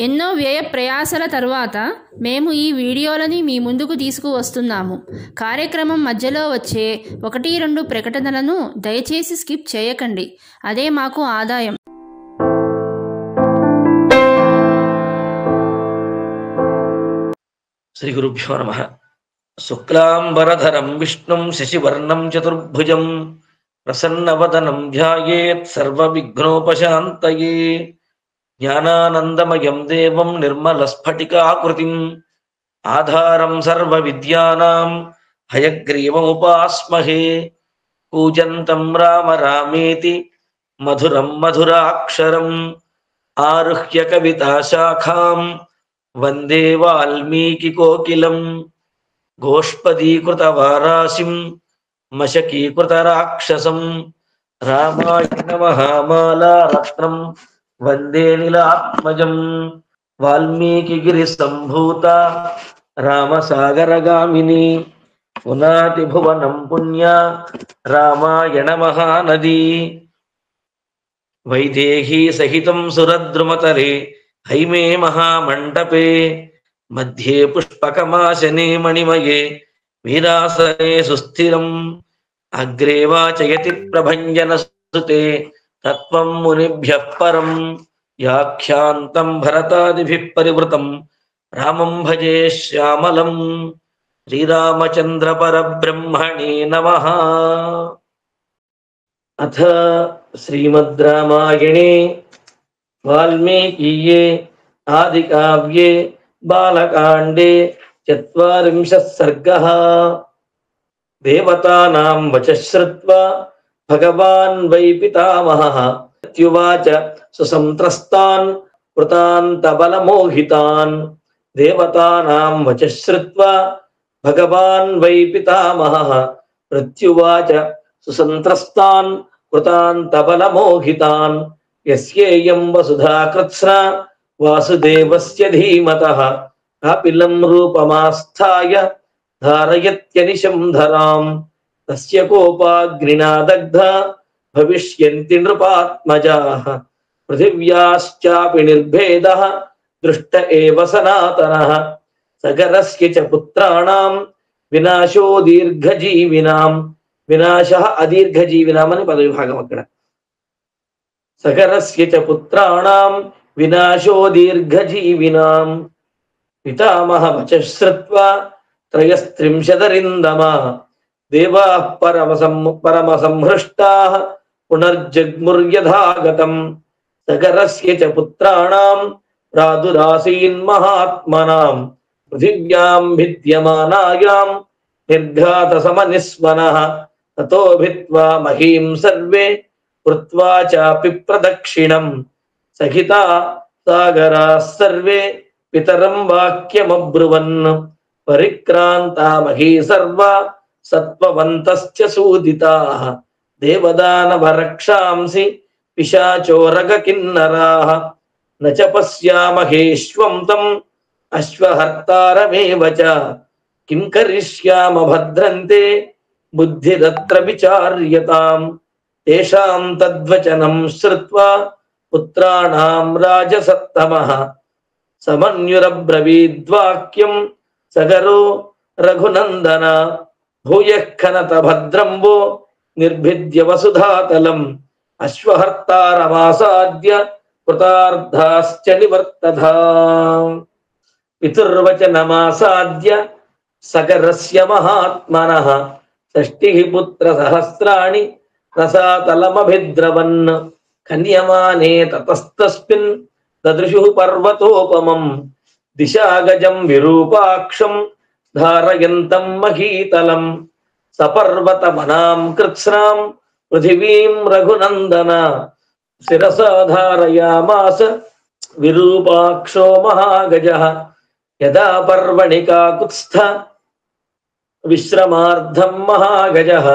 ఎన్నో వ్యయ ప్రయాసల తర్వాత మేము ఈ వీడియోలని మీ ముందుకు తీసుకువస్తున్నాము. కార్యక్రమం మధ్యలో వచ్చే 1-2 ప్రకటనలను దయచేసి స్కిప్ చేయకండి. అదే మాకు ఆదాయం. శ్రీ గురుభ్యో నమః. శుక్లాంబరధరం విష్ణుం శశివర్ణం చతుర్భుజం ప్రసన్నవదనం ధ్యాయేత్ సర్వవిఘ్నోపశాంతయే. జ్ఞానానందమయం దేవం నిర్మలస్ఫటికాకృతిం ఆధారం సర్వవిద్యానాం హయగ్రీవముపాస్మహే. కూజంతం రామ రామేతి మధురం మధురాక్షరం ఆరుహ్య కవితాశాఖాం వందే వాల్మీకి కోకిలం. గోష్పదీకృతవారాసిం మశకీకృత రాక్షసం రామాయణ మహామాలా రత్నం వందే నీలాత్మజం. వాల్మీకిగిరి సంభూత రామసాగరగామిని పునాతి భువనం పుణ్య రామాయణ మహానది. వైదేహీ సహితం సురద్రుమతరే హైమే మహామండపే మధ్యే పుష్పకమాసనే మణిమయే వీరాసనే సుస్థిరం. అగ్రే వాచయతి ప్రభంజన సుతే తత్వం మునిభ్యః పరం. యాఖ్యాంతం భరతాదిభిః పరివృతం రామం భజే శ్యామలం. శ్రీరామచంద్ర పరబ్రహ్మణే నమః. అథ శ్రీమద్ రామాయణే వాల్మీకీయే ఆదికావ్యే బాలకాండే 40 సర్గః. దేవతానాం వచః శ్రుత్వా భగవాన్ వై పితామహః ప్రత్యువాచ సుసంత్రస్తాన్ కృతాంతబలమోహితాన్. దేవతానాం వచః శ్రుత్వా భగవాన్ వై పితామహః ప్రత్యువాచ సుసంత్రస్తాన్ కృతాంతబలమోహితాన్. యస్యేయం వసుధా కృత్స్నా వాసుదేవస్య ధీమతః కాపిలం రూపమాస్థాయ ధారయత్యనిశం ధరాం. తస్య కోపాగ్నినా దగ్ధా భవిష్యంతి నృపాత్మజాః. పృథివ్యాశ్చాపి నిర్భేదః దృష్ట ఏవ సనాతనః. సగరస్య చ పుత్రాణాం వినాశో దీర్ఘజీవినాం. వినాశః అదీర్ఘజీవినాం అని పదవిభాగం అక్కడ. సగరస్య చ పుత్రాణాం వినాశో దీర్ఘజీవినాం. పితామహ వచః శ్రుత్వా 33 దేవాః పరమసంహృష్టాః పునర్జగ్ముర్యథాగతం. సగరస్య చ పుత్రాణాం ప్రాదురాసీన్ మహాత్మనాం. పృథివ్యాం భిద్యమానాయాం నిర్ఘాత సమనిస్వనః. తతో భిత్వా మహీం సర్వే కృత్వా చాపి ప్రదక్షిణం. సఖితా సాగరాః సర్వే పితరం వాక్యమబ్రువన్. పరిక్రాంతా మహీ సర్వా సత్వవంతశ్చ సూదితాః. దేవదానవరక్షాంసి పిశాచోరగ కిన్నరాః. న చ పశ్యామహేష్వం తం అశ్వహర్తారమేవ చ. కిం కరిష్యామ భద్రంతే బుద్ధిరత్ర విచార్యతాం. తేషాం తద్వచనం శ్రుత్వా పుత్రాణాం రాజసత్తమః. సమన్యురబ్రవీద్వాక్యం సగరో రఘునందన. భూయః ఖనత భద్రం వో నిర్భిద్య వసుధాతలం. అశ్వహర్తారమాసాద్య కృతార్థాశ్చ నివర్తథా. పితుర్వచనమాసాద్య సగరస్య మహాత్మనః. 60 పుత్ర సహస్రాణి రసాతలమభిద్రవన్. కన్యమానే తతస్తస్మిన్ దదృశుః పర్వతోపమం. దిశాగజం విరూపాక్షం ధారయంతం మహీతలం. సపర్వతమనాం కృత్స్నాం పృథివీం రఘునందన. శిరసా ధారయామాస విరూపాక్షో మహాగజః. యదా పర్వణి కాకుత్స్థ విశ్రమార్థం మహాగజః.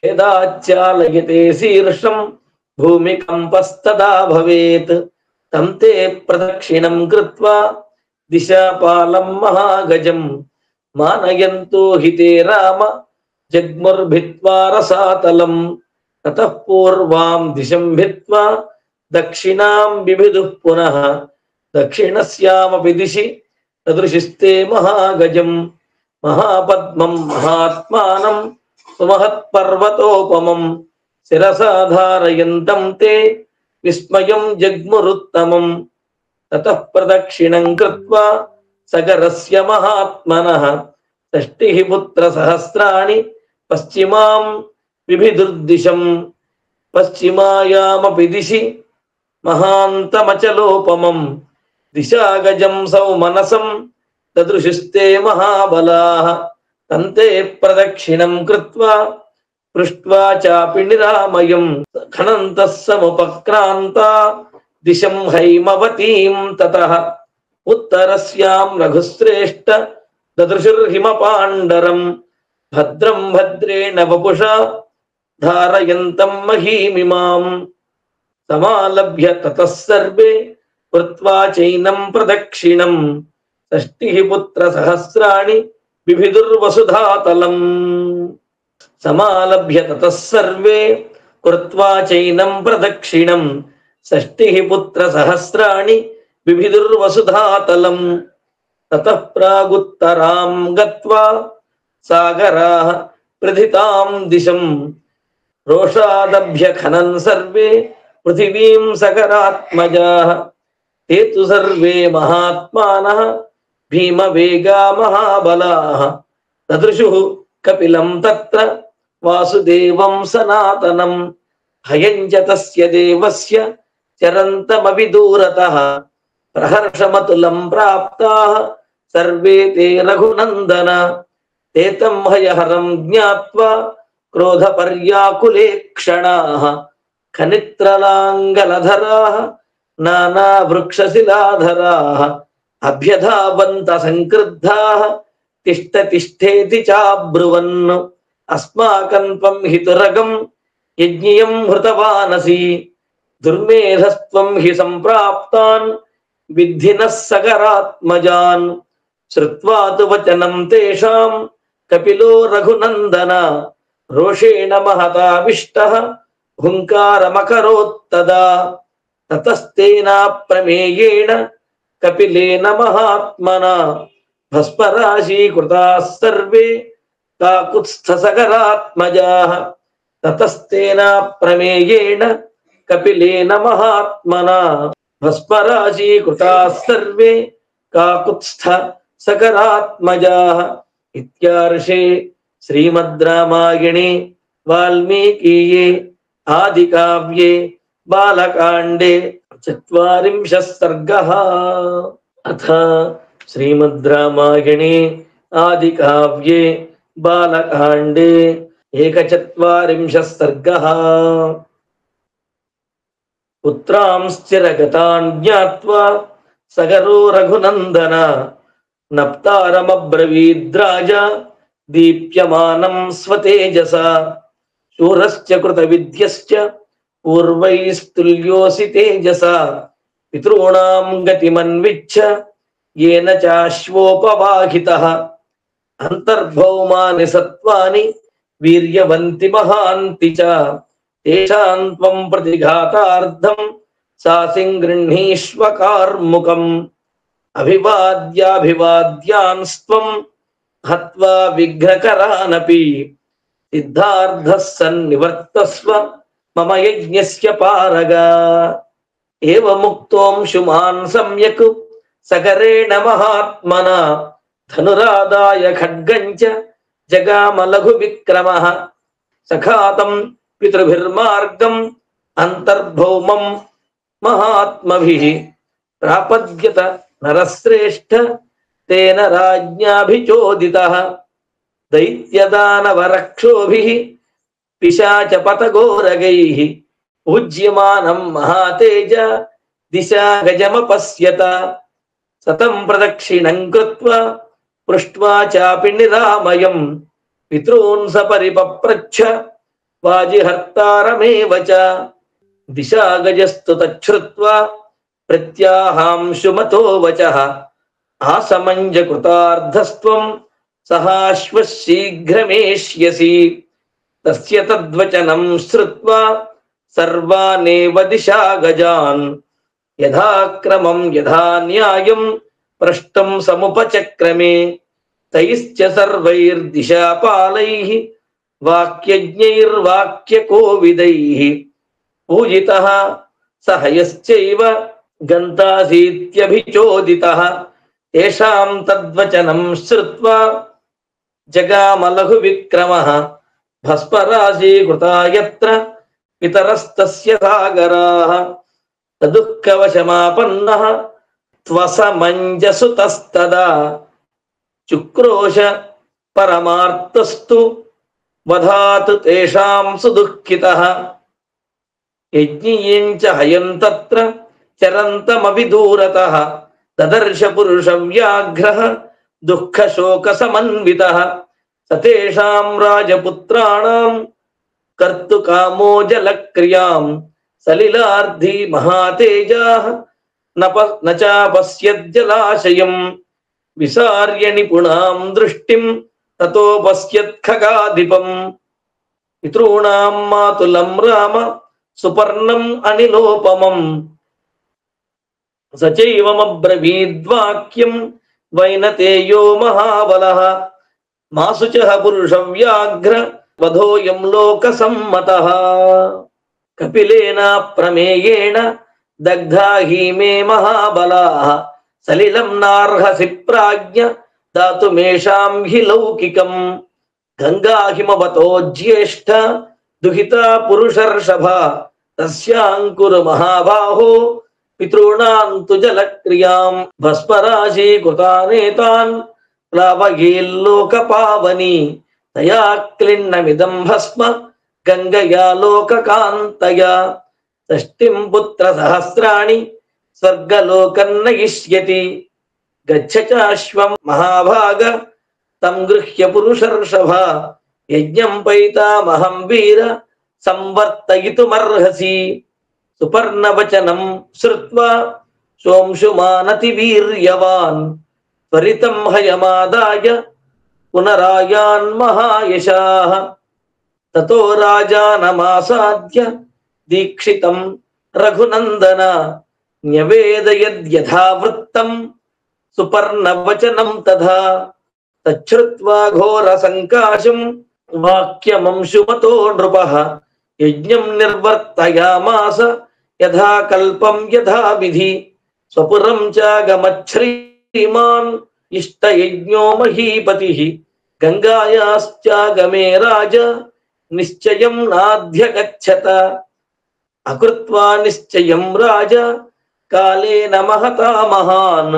యదాచాలయతే శీర్షం భూమికంపస్తదా భవేత్. తం తే ప్రదక్షిణం కృత్వా దిశాపాలం మహాగజం. మానయంతో హితే రామ జగ్ముర్భిత్వా రసాతలం. తతః పూర్వాం దిశం భిత్వా దక్షిణాం బిభిదుః పునః. దక్షిణస్యామపి దిశి సదృశిస్తే మహాగజం మహాపద్మం మహాత్మానం సుమహత్పర్వతోపమం శిరసాధారయంతం తే విస్మయం జగ్మురుత్తమం తతః ప్రదక్షిణం కృత్వా సగరస్య మహాత్మనః షష్ఠిః పుత్ర సహస్రాణి పశ్చిమాం విభిదుర్దిశం పశ్చిమాయామపి దిశి మహాంతమచలోపమం దిశాగజం సౌమనసం దదృశిస్తే మహాబలాః తంతే ప్రదక్షిణం కృత్వా పృష్ట్వా చాపి నిరామయం ఖనంతః సముపక్రాంతా దిశం హైమవతీం తతః ఉత్తరస్యాం రఘుశ్రేష్ఠ దదృశుర్హిమపాండరం భద్రం భద్రేణ వపుషా ధారయంతం మహీమిమాం సమాలభ్య తతః సర్వే కృత్వా చైనం ప్రదక్షిణం షష్ఠిః పుత్ర సహస్రాణి బిభిదుర్వసుధాతలం సమాలభ్య తతః సర్వే కృత్వా చైనం ప్రదక్షిణం షష్ఠిః పుత్ర సహస్రాణి బిభిదుర్వసుధాతలం తతః ప్రాగుత్తరాం గత్వా సాగరాః ప్రథితాం దిశం రోషాదభ్య ఖనన్ సర్వే పృథివీం సగరాత్మజాః ते तु सर्वे महात्मानः भीमवेगा महाबलाः ददृशुः कपिलं तत्र वासुदेवं सनातनं हयं च तस्य देवस्य चरन्तमविदूरतः प्रहर्षमतुलं प्राप्ताः सर्वे ते रघुनन्दन ते तं हयहरं ज्ञात्वा क्रोधपर्याकुले क्षणाः खनित्रलाङ्गलधराः नाना वृक्षशिलाधराः अभ्यधावन्त संक्रुद्धाः तिष्ठ तिष्ठेति चाब्रुवन् अस्माकं त्वं हितुरगं यज्ञियं हृतवानसि दुर्मेधस्त्वं हि सम्प्राप्तान् विद्धिनः सगरात्मजान् श्रुत्वा तु वचनं तेषां कपिलो रघुनन्दन रोषेण महताविष्टः हुङ्कारमकरोत्तदा ततस्तेना प्रमेयेण कपिलेन महात्मना भस्मराशीकृताः सर्वे काकुत्स्थसगरात्मजाः ततस्तेना प्रमेयेण कपिलेन महात्मना भस्मराशीकृताः सर्वे काकुत्स्थसगरात्मजाः इत्यार्षे श्रीमद् रामायणे वाल्मीकीये आदिकाव्ये बालकांडे 40 सर्गः। अथ श्रीमद् रामायणे आदिकाव्ये बालकांडे 41 सर्गः। पुत्रांश्चिरगतान् ज्ञात्वा सगरो रघुनन्दन नप्तारमब्रवीद्राजा दीप्यमानं स्वतेजसा शूरश्च कृतविद्यश्च पूर्वैस्तुल्योऽसि तेजसा पितॄणां गतिमन्विच्छ येन चाश्वोपवाहितः अन्तर्भौमानि सत्त्वानि वीर्यवन्ति महान्ति च तेषां त्वं प्रतिघातार्थं सासिं गृह्णीष्व कार्मुकम् अभिवाद्याभिवाद्यान्स्त्वं हत्वा विघ्नकरानपि सिद्धार्थः सन्निवर्तस्व मम यज्ञस्य पारगा एवमुक्तोऽंशुमान् सम्यक् सगरेण महात्मना धनुरादाय खड्गं च जगाम लघुविक्रमः सखातं पितृभिर्मार्गम् अन्तर्भौमं महात्मभिः प्रापद्यत नरश्रेष्ठ तेन राज्ञाभिचोदितः दैत्यदानवरक्षोभिः पिशाचपतगोरगैः पूज्यमानं महातेज दिशा गजमपश्यत सतं प्रदक्षिणं कृत्वा पृष्ट्वा चापि निरामयं पितॄन् सपरिपप्रच्छ वाजिहर्तारमेव च दिशा गजस्तु तच्छ्रुत्वा प्रत्याहांशुमतो वचः आसमञ्ज कृतार्धस्त्वं सहाश्वः शीघ्रमेष्यसि तस्य तद्वचनं श्रुत्वा सर्वानेव दिशा गजान् యథాక్రమం యథా న్యాయం పృష్టం సముపచక్రమే తైశ్చ సర్వైర్దిశాపాలైః వాక్యజ్ఞైర్వాక్యకోవిदैः పూజితః సహయశ్చైవ గంతాసీత్యభిచోదితః తేషాం తద్వచనం శ్రుత్వా జగామలఘు విక్రమః భస్మరాశీకృతా యత్ర పితరస్తస్య సాగరాః తదుఃఖవశమాపన్నః త్వసమంజసుతస్తదా చుక్రోశ పరమార్థస్తు వధాత్ తేషాం సుదుఃఖితః యజ్ఞియం చ హయం తత్ర చరంతమవిదూరతః దదర్శ పురుషం వ్యాఘ్రః దుఃఖశోకసమన్వితః సతేషాం రాజపుత్రాణాం కర్తుకామో జలక్రియాం సలిలార్థి మహాతేజాః నచాపశ్యజ్జలాశయం విసార్య నిపుణాం దృష్టిం తతో పశ్యత్ ఖగాధిపం పితॄణాం మాతులం రామ సుపర్ణం అనిలోపమం సచైవమబ్రవీద్వాక్యం వైనతేయో మహాబలః మాసుచః పురుష వ్యాఘ్ర వధోయం లోకసమ్మతః కపిలేన ప్రమేయేణ దగ్ధా హీమే మహాబలాః సలిలం నార్హసి ప్రాజ్ఞ దాతుమేషాం హి లౌకికం గంగాహిమవతో జ్యేష్ఠ దుహితా పురుషర్షభ తస్యాంకురు మహాబాహో పితॄణాంతు జలక్రియాం భస్మరాశీకృతానేతాన్ ప్లావగేల్లోకపావని తయా క్లిన్నమిదం భస్మ గంగయా లోకకాంతయా షష్టిం పుత్ర సహస్రాణి స్వర్గలోకన్నయిష్యతి గచ్చ చాశ్వం మహాభాగ తం గృహ్య పురుషర్షభ యజ్ఞం పైతామహం వీర సంవర్తయితుమర్హసి సుపర్ణవచనం శ్రుత్వా సోంశుమానతి వీర్యవాన్ త్వరితం హయమాదాయ పునరాయాన్ మహాయశాః తతో రాజానమాసాద్య దీక్షితం రఘునందన న్యవేదయద్యథావృత్తం సుపర్ణవచనం తథా తచ్ఛ్రుత్వా ఘోర సంకాశం వాక్యమంశుమతో నృపః యజ్ఞం నిర్వర్తయామాస యథా కల్పం యథా విధి స్వపురం చాగమచ్ఛ్రీమాన్ ఇష్టయజ్ఞో మహీపతిః గంగాయాశ్చాగమే రాజ నిశ్చయం నాధ్యగచ్చత అకృత్వా నిశ్చయం రాజ కాలేన మహతా మహాన్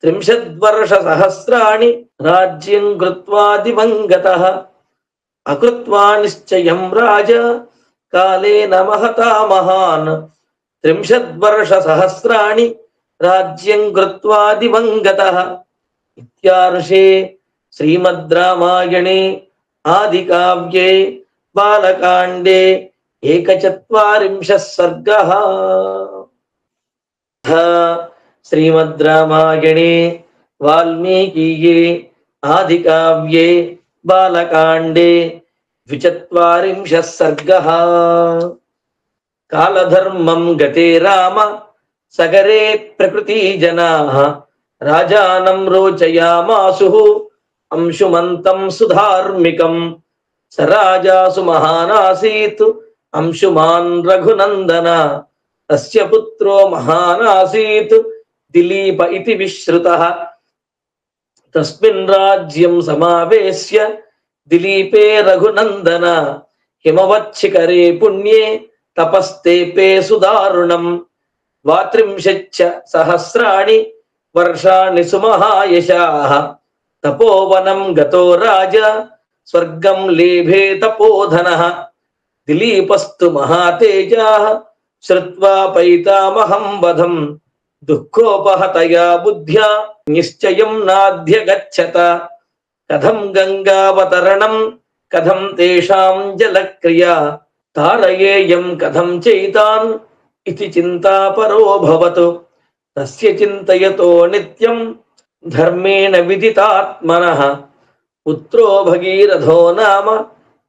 30 వర్ష సహస్రాణి రాజ్యం కృత్వా దివంగతః అకృత్వా నిశ్చయం రాజ కాలేన మహతా మహాన్ 30 వర్ష సహస్రాణి రాజ్యం కృత్వా దివంగతః ఇత్యార్షే శ్రీమద్ రామాయణే ఆదికావ్యే బాలకాండే 41 సర్గః శ్రీమద్ రామాయణే వాల్మీకీయే ఆదికావ్యే బాలకాండే 42 సర్గః కాలధర్మం గతే రామ సగరే ప్రకృతి జనాః రాజానం రోచయామాసు అంశుమంతం సుధార్మికం సరాజాసు మహానాసీత్ అంశుమాన్ రఘునందన తస్య పుత్రో మహానాసీత్ దిలీప ఇతి విశ్రుతః తస్మిన్ రాజ్యం సమావేశ్య దిలీపే రఘునందన హిమవచ్చికరే పుణ్యే తపస్తేపే సుదారుణం 30 సహస్రాణి వర్షాణి సుమహాయశాః తపోవనం గతో రాజా స్వర్గం లేభే తపోధనః దిలీపస్తు మహాతేజాః శ్రుత్వా పైతామహం వధం దుఃఖోపహతయా బుద్ధ్యా నిశ్చయం నాధ్యగచ్చత కథం గంగావతరణం కథం తేషాం జలక్రియా తారయేయం కథం చైతాన్ ఇతి చింతాపరోభవతు తస్య చింతయతో నిత్యం ధర్మేణ విదితాత్మనః పుత్రో భగీరథో నామ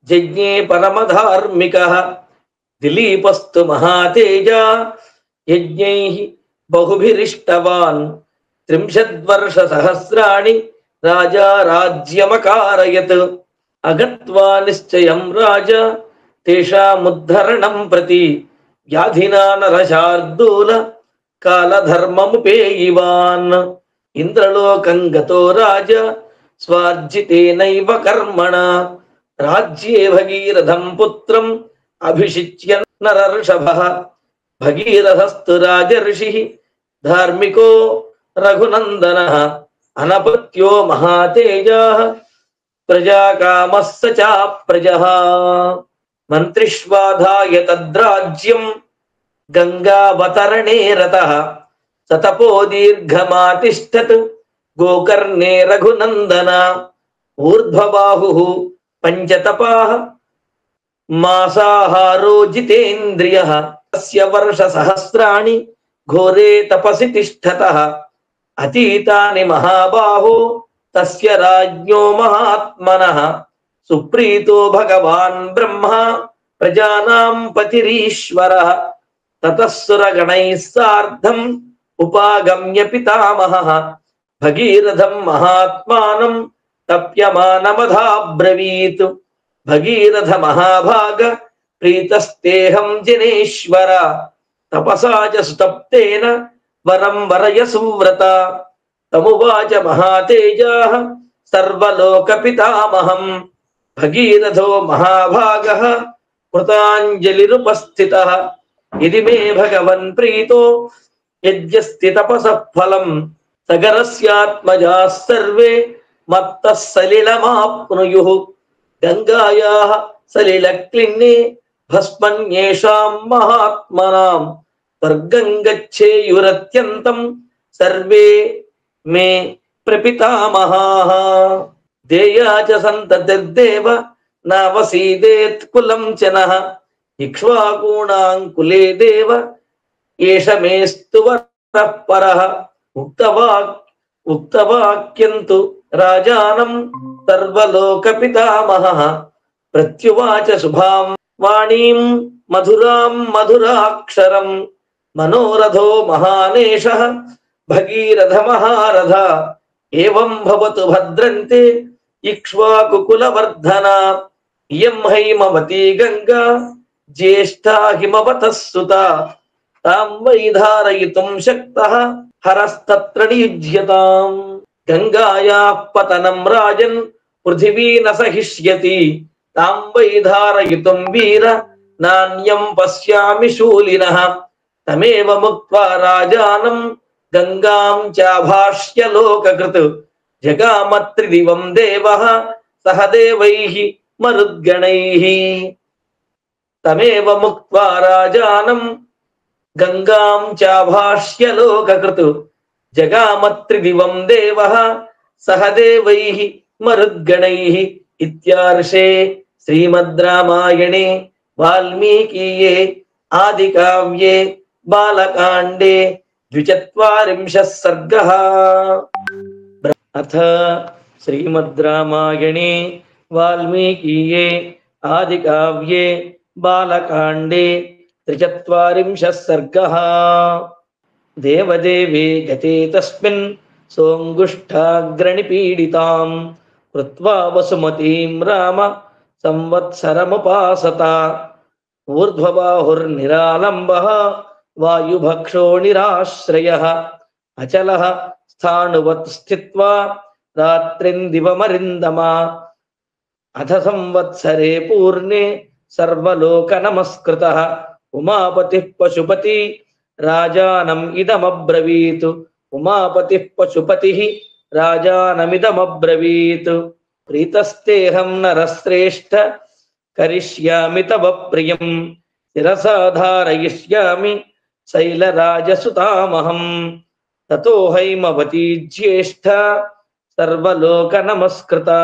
జజ్ఞే పరమధార్మికః దిలీపస్తు మహాతేజా యజ్ఞైః బహుభిరిష్టవాన్ 30 వర్షసహస్రాణి రాజా రాజ్యమకారయత్ అగత్వా నిశ్చయం రాజా తేషాముద్ధరణం ప్రతి వ్యాధినా నరశార్దూల కాలధర్మముపేయివాన్ ఇంద్రలోకం గతో రాజా స్వార్జితేనైవ కర్మణ రాజ్యే భగీరథం పుత్రం అభిషిచ్య నరర్షభః భగీరథస్తు రాజర్షి ధార్మికో రఘునందనః అనపత్యో మహాతేజః ప్రజాకామః స చాప్రజః మంత్రిష్వాధాయ తద్రాజ్యం గంగావతరణే రతః సతపో దీర్ఘమాతిష్ఠత్ గోకర్ణే రఘునందన ఊర్ధ్వబాహుః పంచతపాః మాసాహారో జితేంద్రియః తస్య వర్షసహస్రాణి ఘోరే తపసి తిష్ఠతః అతీతాని మహాబాహో తస్య రాజ్ఞో మహాత్మనః సుప్రీతో భగవాన్ బ్రహ్మ ప్రజానాం పతిరీశ్వరః తతస్సురగణైః సార్ధం ఉపాగమ్య పితామహః భగీరథం మహాత్మానం తప్యమానమధాబ్రవీత్ భగీరథ మహాభాగ ప్రీతస్తేహం జనేశ్వర తపసా చ సుతప్తేన వరం వరయ సువ్రత తమువాచ మహాతేజాః సర్వలోక పితామహం భగీరథో మహాభాగః కృతాంజలిరుపస్థితః ఇది మే భగవన్ ప్రీతో యజ్ఞస్తి తపసః ఫలం సగరస్యాత్మజాః సర్వే మత్తః సలిలమాప్నుయుః గంగాయాః సలిలక్లిన్నే భస్మన్యేషాం మహాత్మనాం స్వర్గం గచ్చేయురత్యంతం సర్వే మే ప్రపితామహాః దేయా చ సంతతిర్దేవ నావసీదేత్ కులం చ నః ఇక్ష్వాకూణాం కులే దేవ ఏష మేస్తు వరః పరః ఉక్తవాక్యంతు రాజానం సర్వలోక పితామహః ప్రత్యువాచ శుభాం వాణీం మధురాం మధురాక్షరం మనోరథో మహానేషః భగీరథ మహారథ ఏవం భవతు భద్రంతే ఇక్ష్వాకుకులవర్ధన ఇయం హైమవతీ గంగా జ్యేష్ఠా హిమవతః సుత తాం వై ధారయితుం శక్తః హరస్తత్ర నియుజ్యతాం గంగాయాః పతనం రాజన్ పృథివీ న సహిష్యతి తాం వై ధారయితుం వీర నాన్యం పశ్యామి శూలినః తమేవ ముక్త్వా రాజానం గంగాం చాభాష్య లోకకృత్ జగామత్రిదివం దేవః సహ దేవైః మరుద్గణైః తమేవ ముక్త్వా రాజానం గంగాం చాభాష్య లోకకృత్ జగామత్రిదివం దేవః సహ దేవైః మరుద్గణైః ఇత్యార్షే శ్రీమద్ రామాయణే వాల్మీకీయే ఆదికావ్యే బాలకాండే 42 सर्गः अथ श्रीमद् रामायणे वाल्मीकीये आदिकाव्ये बालकाण्डे 43 सर्गः देवदेवे गते तस्मिन् सोऽङ्गुष्ठाग्रणिपीडितां कृत्वा वसुमतीं राम संवत्सरमुपासता ऊर्ध्वबाहुर्निरालम्बः वायुभक्षो निराश्रयः अचलः स्थाणुवत् स्थित्वा रात्रिन्दिवमरिन्दमा अथ संवत्सरे पूर्णे सर्वलोक नमस्कृतः उमापतिः पशुपति राजानम् इदमब्रवीत् उमापतिः पशुपतिः राजानमिदमब्रवीत् प्रीतस्तेऽहं नरश्रेष्ठ करिष्यामि तव प्रियं शिरसा धारयिष्यामि शैलराजसुतामहं ततो हैमवती ज्येष्ठा सर्वलोक नमस्कृता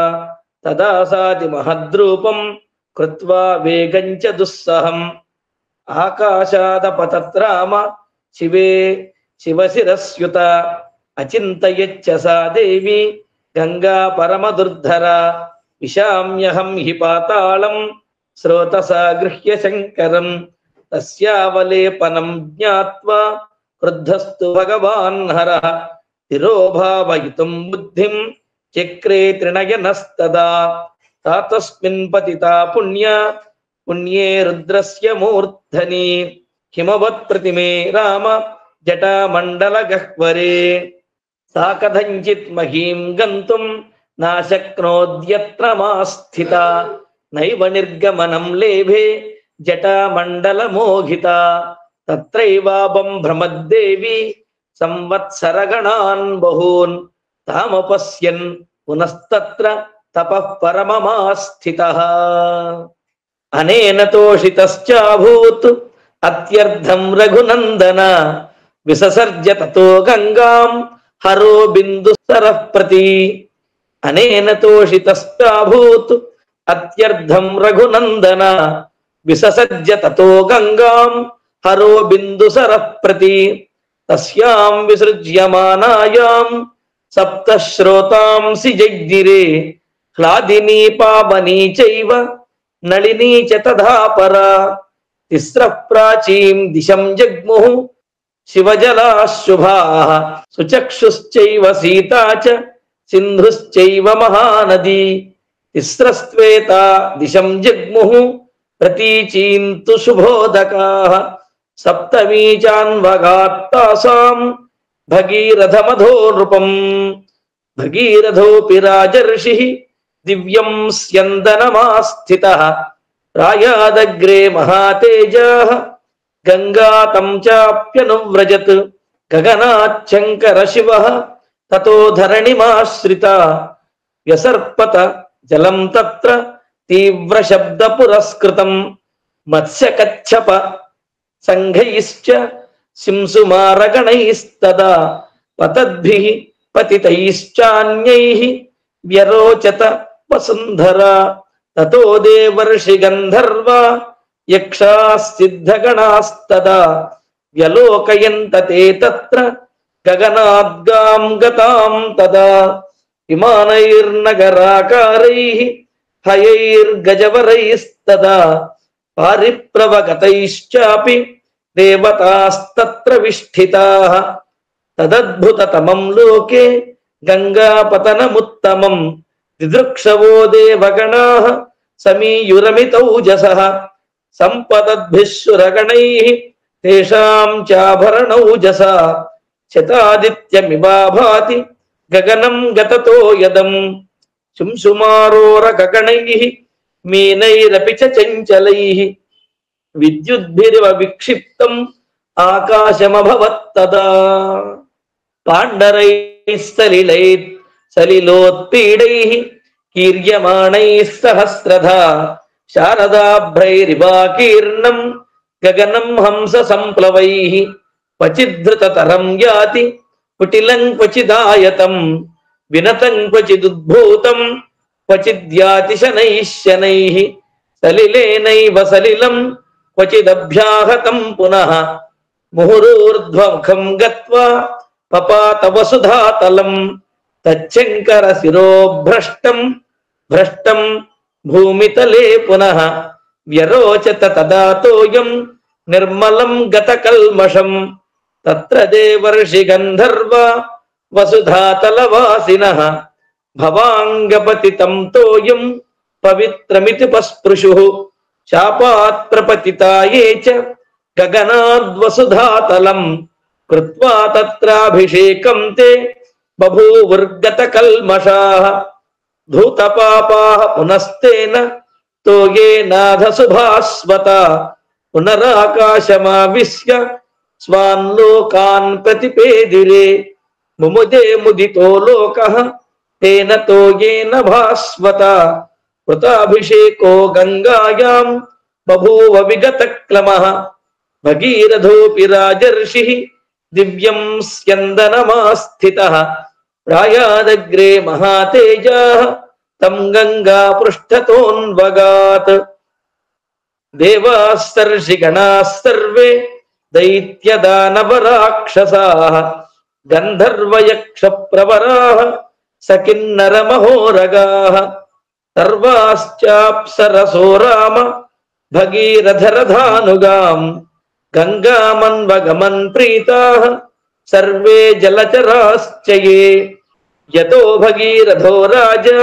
तदा साति महद्रूपं कृत्वा वेगं च दुस्सहम् आकाशादपतत्राम शिवे शिवशिरस्युता अचिन्तयच्च सा देवी गंगा परमदुर्धरा विशाम्यहं हि पातालं स्रोतसा गृह्य शङ्करं तस्यावलेपनं ज्ञात्वा వృద్ధస్తు భగవాన్ హరః తిరోభావయితుం బుద్ధిం చక్రే త్రినయనస్తదా తాతస్మిన్ పతితా పుణ్యే రుద్రస్య మూర్ధని హిమవత్ ప్రతిమే రామ జటామండల గహ్వరే సా కథంచిత్ మహీం గంతుం నాశక్నోద్యత్ర మాస్థిత నైవ నిర్గమనం లేభే జటామండల మోహిత తత్రైవాపం భ్రమద్దేవి సంవత్సరగణాన్ బహూన్ తామపశ్యన్ పునస్తత్ర తపః పరమమాస్థితః అనేన తోషితశ్చాభూత్ అత్యర్థం రఘునందన విససర్జ తతో గంగాం హరో బిందుసరః ప్రతి అనేన తోషితశ్చాభూత్ అత్యర్థం రఘునందన విససర్జ తతో గంగాం హరో బిందుసరః ప్రతి తస్యాం విసృజ్యమానాయాం సప్త శ్రోతాంసి జగ్జిరే హ్లాదినీ పావనీ చైవ నళినీ చ తథా పరా తిస్రః ప్రాచీం దిశం జగ్ముః శివజలాః శుభాః సుచక్షుశ్చైవ సీతా చ సింధుశ్చైవ మహానదీ తిస్రస్త్వేతా దిశం జగ్ముః ప్రతీచీంతు శుభోదకాః సప్తమీ చాన్వగాత్తాసాం భగీరథమధో నృపం భగీరథోపి రాజర్షి దివ్యం స్యందనమాస్థితః రాయాదగ్రే మహాతేజః గంగాతం చాప్యనువ్రజత్ గగనాచ్చంకర శివః తతో ధరణిమాశ్రిత వ్యసర్పత జలం తత్ర తీవ్ర శబ్ద పురస్కృతం మత్స్యకచ్చప సంఘైశ్చ శింసుమారగణైస్తదా పతద్భిః పతితైశ్చాన్యైః వ్యరోచత వసుంధరా తతో దేవర్షి గంధర్వా యక్షాః సిద్ధగణాస్తదా వ్యలోకయంత తే తత్ర గగనాద్గాం గతాం తదా విమానైర్నగరాకారైః హయైర్గజవరైస్తదా పారిప్రవగతైశ్చాపి దేవతాస్తత్ర విష్ఠితాః తదద్భుతతమం లోకే గంగాపతనముత్తమం దిదృక్షవో దేవగణాః సమీయురమితౌజసః సంపదద్భిః సురగణైః తేషాం చాభరణౌజసా శతాదిత్యమివాభాతి గగనం గతతో యదం శుంశుమారోర గగణైః మీనైరపి చ చంచలైః విద్యుద్భిరివ విక్షిప్తం ఆకాశమభవత్తదా పాండరైః సలిలైః సలిలోత్పీడైః కీర్యమాణైః సహస్రధా శారదాభ్రైరివాకీర్ణం గగనం హంస సంప్లవైః క్వచిద్ధృతతరం యాతి కుటిలం క్వచిదాయతం వినతం క్వచిదుద్భూతం క్వచిద్యాతి శనైః శనైః సలిలేనైవ సలిలం క్వచిదభ్యాహతం పునః ముహురూర్ధ్వముఖం గత్వా పపాత వసుధాతలం తచ్చంకర శిరోభ్రష్టం భ్రష్టం భూమితలే పునః వ్యరోచత తదా తోయం నిర్మలం గతకల్మషం తత్ర దేవర్షి గంధర్వా వసుధాతలవాసినః భవాంగపతితం తోయం పవిత్రమితి పస్పృశుః శాపాత్ ప్రపతితాయే చ గగనాద్వసుధాతలం కృత్వా తత్రాభిషేకం తే బభూవుర్గతకల్మషాః ధూతపాపాః పునస్తేన తోయేనాథ శుభాస్వతా పునరాకాశమావిశ్య స్వాన్ లోకాన్ ప్రతిపేదిరే ముముదే ముదితో లోకః తేన తోయేన భాస్వతా కృతాభిషేకో గంగాయాం బభూవ విగతక్లమః భగీరథోపి రాజర్షిః దివ్యం స్యందనమాస్థితః రాయాదగ్రే మహాతేజాః తం గంగా పృష్ఠతోన్వగాత్ దేవాస్తర్షిగణాః సర్వే దైత్యదానవరాక్షసాః గంధర్వయక్షప్రవరాః సకిన్నరమహోరగాః సర్వాశ్చాప్సరసో రామ భగీరథరథానుగాం గంగామన్వగమన్ ప్రీతాః సర్వే జలచరాశ్చ యే యతో భగీరథో రాజా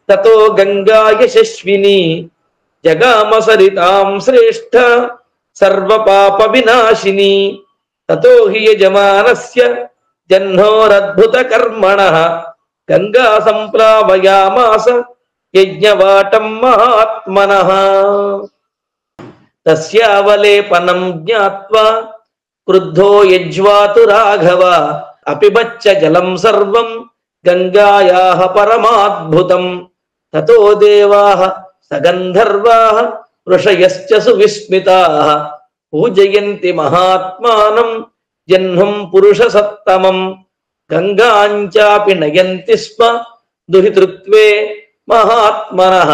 తతో గంగా యశస్విని జగామ సరితాం శ్రేష్ఠ సర్వపాప వినాశిని తతో హి యజమానస్య జహ్నోరద్భుత కర్మణః గంగా సంప్లావయామాస యజ్ఞవాటం మహాత్మనః తస్యావలేపనం జ్ఞాత్వా క్రుద్ధో యజ్వాతు రాఘవ అపిబచ్చ జలం సర్వం గంగాయాః పరమాద్భుతం తతో దేవాః సగంధర్వాః ఋషయశ్చ సువిస్మితాః పూజయంతి మహాత్మానం జహ్నుం పురుషసత్తమం గంగాంచాపి నయంతి స్మ దుహితృత్వే మహాత్మనః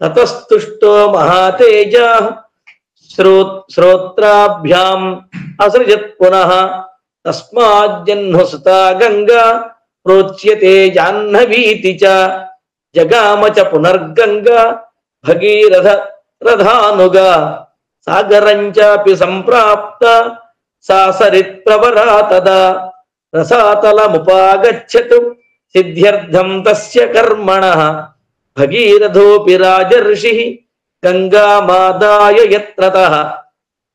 తతస్తుష్టో మహాతేజాః శ్రోత్రాభ్యాం అసృజత్ పునః తస్మాజ్జహ్నుసుతా గంగా ప్రోచ్యతే జాహ్నవీతి చ జగామ చ పునర్గంగా భగీరథ రథానుగా సాగరం చాపి సంప్రాప్త సా సరిత్ప్రవరా తదా రసాతలముపాగచ్చతు సిద్ధ్యర్థం తస్య కర్మణః భగీరథోపి రాజర్షిః గంగామాదాయ యత్రతః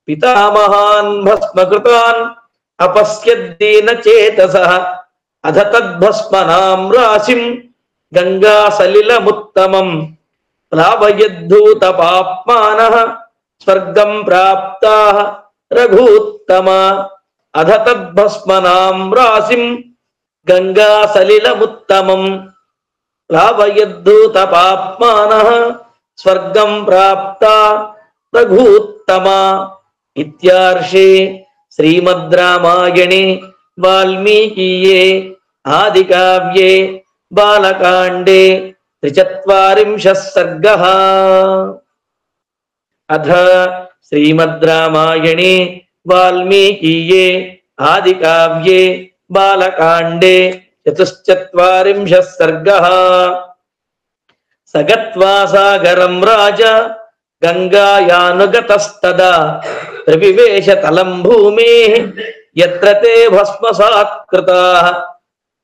పితామహాన్ భస్మకృతాన్ అపశ్యద్దీన చేతసః అధ తద్భస్మనాం రాశిం గంగా సలిలముత్తమం ప్లావయద్ధూత పాప్మానః స్వర్గం ప్రాప్తాః రఘూత్తమ అధ తద్భస్మనాం రాశిం గంగా సలిలముత్తమం ప్లావయద్ధూత పాప్మానః స్వర్గం ప్రాప్తా రఘూత్తమ. ఇత్యార్షే శ్రీమద్ రామాయణే వాల్మీకీయే ఆదికావ్యే బాలకాండే 43 సర్గః. అథ శ్రీమద్ రామాయణే వాల్మీకీయే ఆదికావ్యే బాలకాండే 44 సర్గః. సగత్వా సాగరం రాజా గంగాయానుగతస్తదా ప్రవివేశ తలం భూమేః యత్ర తే భస్మసాత్కృతాః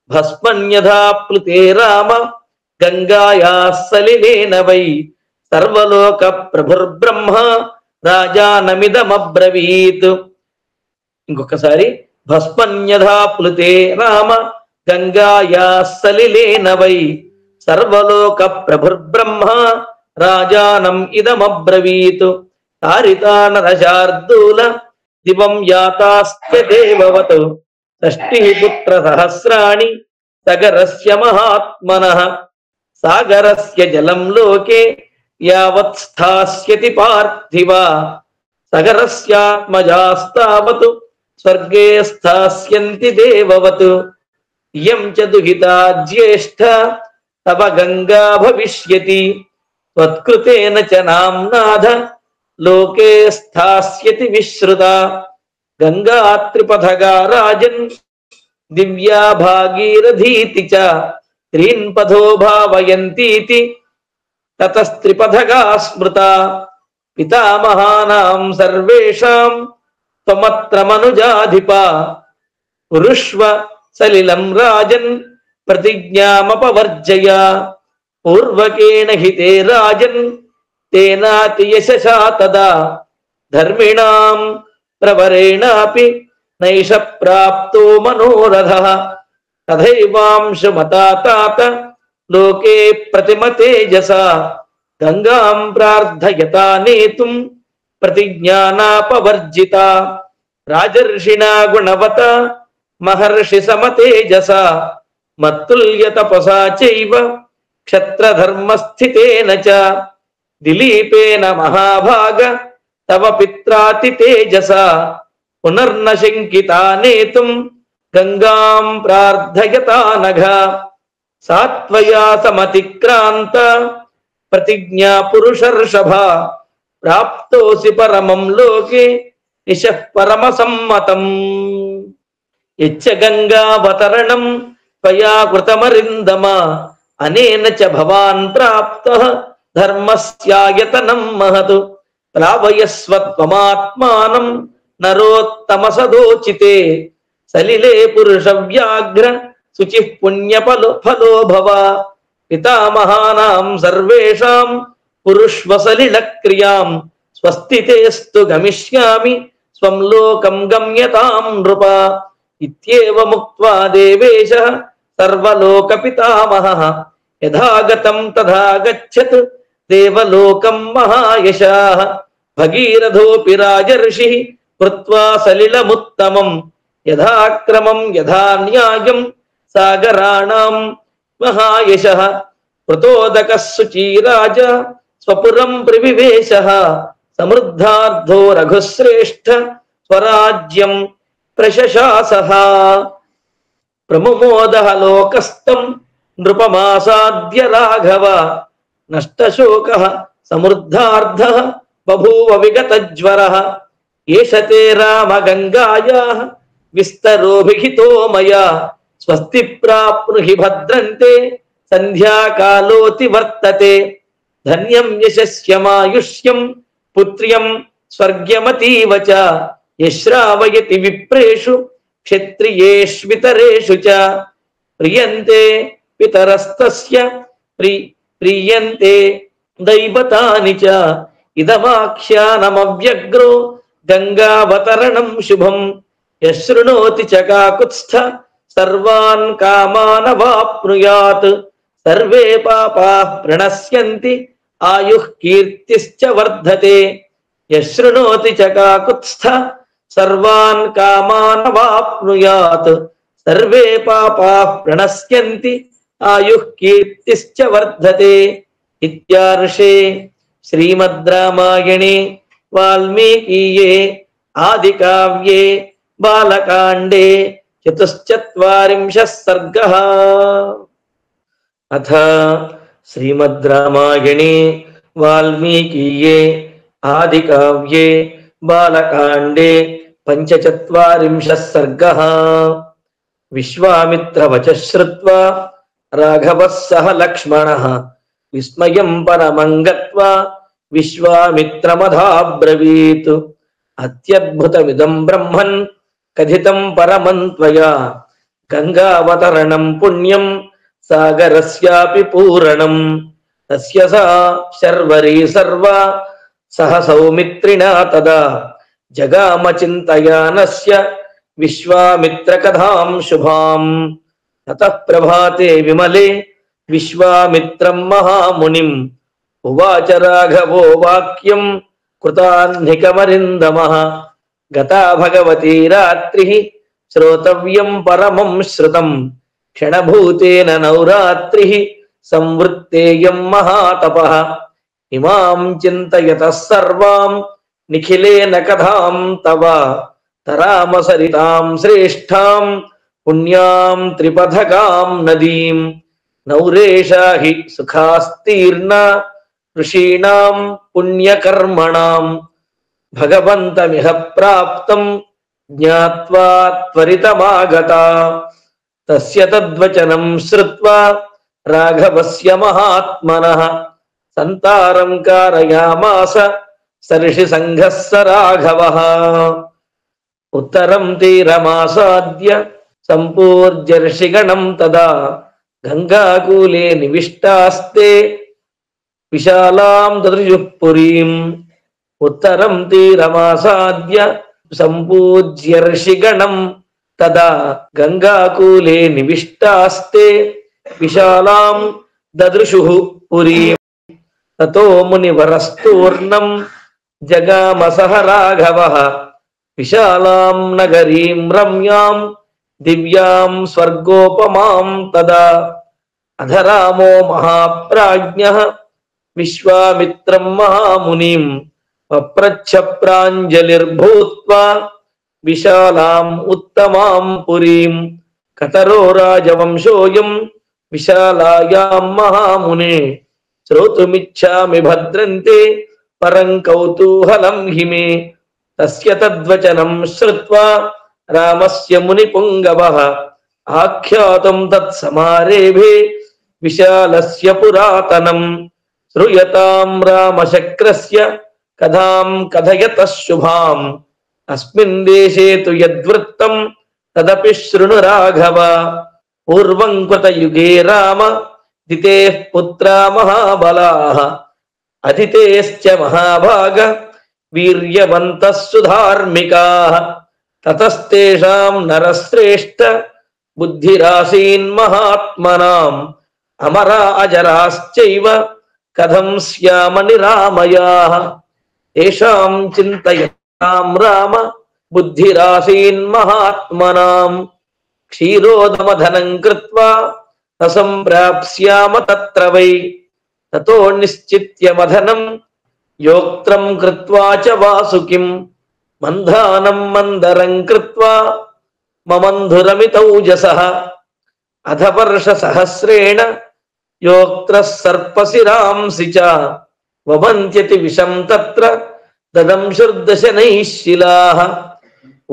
భస్మన్యథా ప్లుతే రామ గంగాయాః సలిలేన వై సర్వలోక ప్రభుర్బ్రహ్మ రాజానమిదమబ్రవీత్. ఇంకొకసారి భస్మన్యథా ప్లుతే రామ గంగాయాః సలిలేన వై సర్వలోక ప్రభుర్బ్రహ్మ రాజానం ఇదమబ్రవీత్. తారితానరశార్దూల దివం యాతాస్య దేవవత్ షష్ఠిః పుత్ర సహస్రాణి సగరస్య మహాత్మనః సాగరస్య జలం లోకే యావత్ స్థాస్యతి పార్థివ సగరస్యాత్మజాస్తావత్ స్వర్గే స్థాస్యంతి దేవవత్. ఇయం చ దుహితా జ్యేష్ఠ తవ గంగా భవిష్యతి త్వత్కృతేన చ నామ్నాథ లోకే స్థాస్యతి విశ్రుత. గంగా త్రిపథగా రాజన్ దివ్యా భాగీరథీతి చ త్రీన్ పథో భావయంతీతి తతస్త్రిపథగా స్మృత. పితామహానాం సర్వేషాం త్వమత్ర మనుజాధిప పురుష్వ సలిలం రాజన్ ప్రతిజ్ఞామపవర్జయ పూర్వకేణ హితే రాజన్ తేనాతి యశసా తదా ధర్మిణాం ప్రవరేణాపి నైష ప్రాప్తో మనోరథః తథైవాంశుమతా తాత లోకే ప్రతిమతేజసా గంగాం ప్రార్థయతా నేతుం ప్రతిజ్ఞానాపవర్జిత. రాజర్షిణా గుణవత మహర్షి సమతేజసా మత్తుల్య తపసా చైవ క్షత్రధర్మస్థితేన చ దిలీపేన మహాభాగ తవ పిత్రాతి తేజసా పునర్న శంకితా నేతుం గంగాం ప్రార్థయతా నఘ. సాత్వయా సమతిక్రాంత ప్రతిజ్ఞా పురుషర్షభ ప్రాప్తోసి పరమం లోకే నిశః పరమ సమ్మతం. యచ్చ గంగావతరణం త్వయా కృతమరిందమ అనేన చ భవాన్ ప్రాప్తః ధర్మస్యాయతనం మహత్. ప్లావయస్వ త్వమాత్మానం నరోత్తమ సదోచితే సలిలే పురుష వ్యాఘ్ర శుచి పుణ్యఫలో ఫలో భవ పితామహానాం సర్వేషాం పురుష్వసలిల క్రియాం స్వస్తితేస్తు గమిష్యామి స్వం లోకం గమ్యతాం నృప ఇత్యేవముక్త్వా దేవేశః సర్వలోక పితామహః యథాగతం తథా గచ్చత్ దేవలోకం మహాయశాః భగీరథోపి రాజర్షిః కృత్వా సలిలముత్తమం యథాక్రమం యథా న్యాయం సాగరాణాం మహాయశః కృతోదకః శుచీరాజ స్వపురం ప్రవివేశః సమృద్ధార్థో రఘుశ్రేష్ఠ స్వరాజ్యం ప్రశశాసః ప్రముమోదః లోకస్థం నృపమాసాద్య రాఘవ నష్టశోకః సమృద్ధార్థః బభూవ విగతజ్వరః ఏషతే రామ గంగాయాః విస్తరోభిహితో మయా స్వస్తి ప్రాప్నుహి భద్రంతే సంధ్యాకాలోతి వర్తతే ధన్యం యశస్యమాయుష్యం పుత్ర్యం స్వర్గ్యమతీవ చ యశ్రావయతి విప్రేషు క్షత్రియేష్వితరేషు చ ప్రియంతే పితరస్తస్య ప్రియంతే దైవతాని చ ఇదమాఖ్యానమవ్యగ్రో గంగావతరణం శుభం యశృణోతి చ కాకుత్స్థ సర్వాన్ కామానవాప్నుయాత్ సర్వే పాపాః ప్రణశ్యంతి ఆయుః కీర్తిశ్చ వర్ధతే యశృణోతి చ కాకుత్స్థ సర్వాన్ కామానవాప్నుయాత్ సర్వే పాపాః ప్రణశ్యంతి ఆయుః కీర్తిశ్చ వర్ధతే ఇత్యార్షే శ్రీమద్ రామాయణే వాల్మీకీయే ఆదికావ్యే బాలకాండే చతుశ్చత్వారింశః సర్గః అథ శ్రీమద్ రామాయణే వాల్మీకీయే ఆదికావ్యే బాలకాండే పంచచత్వారింశः సర్గः విశ్వామిత్రవచః శ్రుత్వా రాఘవः సహ లక్ష్మణः విస్మయం పరమం గత్వా విశ్వామిత్రమధాబ్రవీత్ అత్యద్భుతమిదం బ్రహ్మన్ కథితం పరమం త్వయా గంగావతరణం పుణ్యం సాగరస్యాపి పూరణం తస్య సా శర్వరీ సర్వా సహ సౌమిత్రిణా తదా జగామ చింతయానస్య విశ్వామిత్రకథాం శుభాం తతః ప్రభాతే విమలే విశ్వామిత్రం మహామునిం ఉవాచ రాఘవో వాక్యం కృతాహ్నికమరిందమః గతా భగవతీ రాత్రిః శ్రోతవ్యం పరమం శ్రుతం క్షణభూతేన నౌరాత్రిః సంవృత్తేయం మహాతపః ఇమాం చింతయతః సర్వాం నిఖిలేన కథాం తవ తరామసరితాం శ్రేష్ఠాం పుణ్యాం త్రిపథకాం నదీం నౌరేషా హి సుఖాస్తీర్ణ ఋషీణాం పుణ్యకర్మణాం భగవంతమిహ ప్రాప్తం జ్ఞాత్వా త్వరితమాగతా తస్య తద్వచనం శ్రుత్వా రాఘవస్య మహాత్మనః సంతారం కారయామాస సర్షి సంఘః స రాఘవః ఉత్తరం తీరమాసాద్య సంపూర్జర్షిగణం తదా గంగాకూలే నివిష్టాస్తే విశాలాం దదృశుః పురీం ఉత్తరం తీరమాసాద్య సంపూజ్యర్షిగణం తదా గంగాకూలే నివిష్టాస్తే విశాలాం దదృశుః పురీం తతో మునివరస్తూర్ణం జగామ సహ రాఘవః విశాలాం నగరీం రమ్యాం దివ్యాం స్వర్గోపమాం తదా అధరామో మహాప్రాజ్ఞః విశ్వామిత్రం మహామునిం పప్రచ్ఛ ప్రాంజలిర్భూత్వా విశాలాం ఉత్తమాం పురీం కతరో రాజవంశోయం విశాలాయాం మహామునే శ్రోతుమిచ్ఛామి భద్రంతే పరం కౌతూహలం హిమే తస్య తద్వచనం శ్రుత్వా రామస్య మునిపుంగవః ఆఖ్యాతం తత్సమారేభే విశాలస్య పురాతనం శ్రూయతాం రామశక్రస్య కథాం కథయతః శుభాం अस्मिन् देशे तु यद्वृत्तं तदपि शृणु राघव पूर्वं कृतयुगे राम दितेः पुत्रा महाबलाः अदितेश्च महाभाग वीर्यवन्तः सुधार्मिकाः ततस्तेषां नरश्रेष्ठ बुद्धिरासीन् महात्मनाम् अमरा अजराश्चैव कथं स्याम निरामयाः तेषां चिन्तयतां राम बुद्धिरासीन् महात्मनाम् क्षीरोदमधनं कृत्वा असंप्राप्स्याम तत्र वै ततो निश्चित्य मधनं योक्त्रं कृत्वा च वासुकिं मन्धानं मन्दरं कृत्वा ममन्धुरमितौजसः अथ वर्षसहस्रेण योक्त्रः सर्पशिरांसि च वमन्त्यति विषं तत्र ददंशुर्दशनैः शिलाः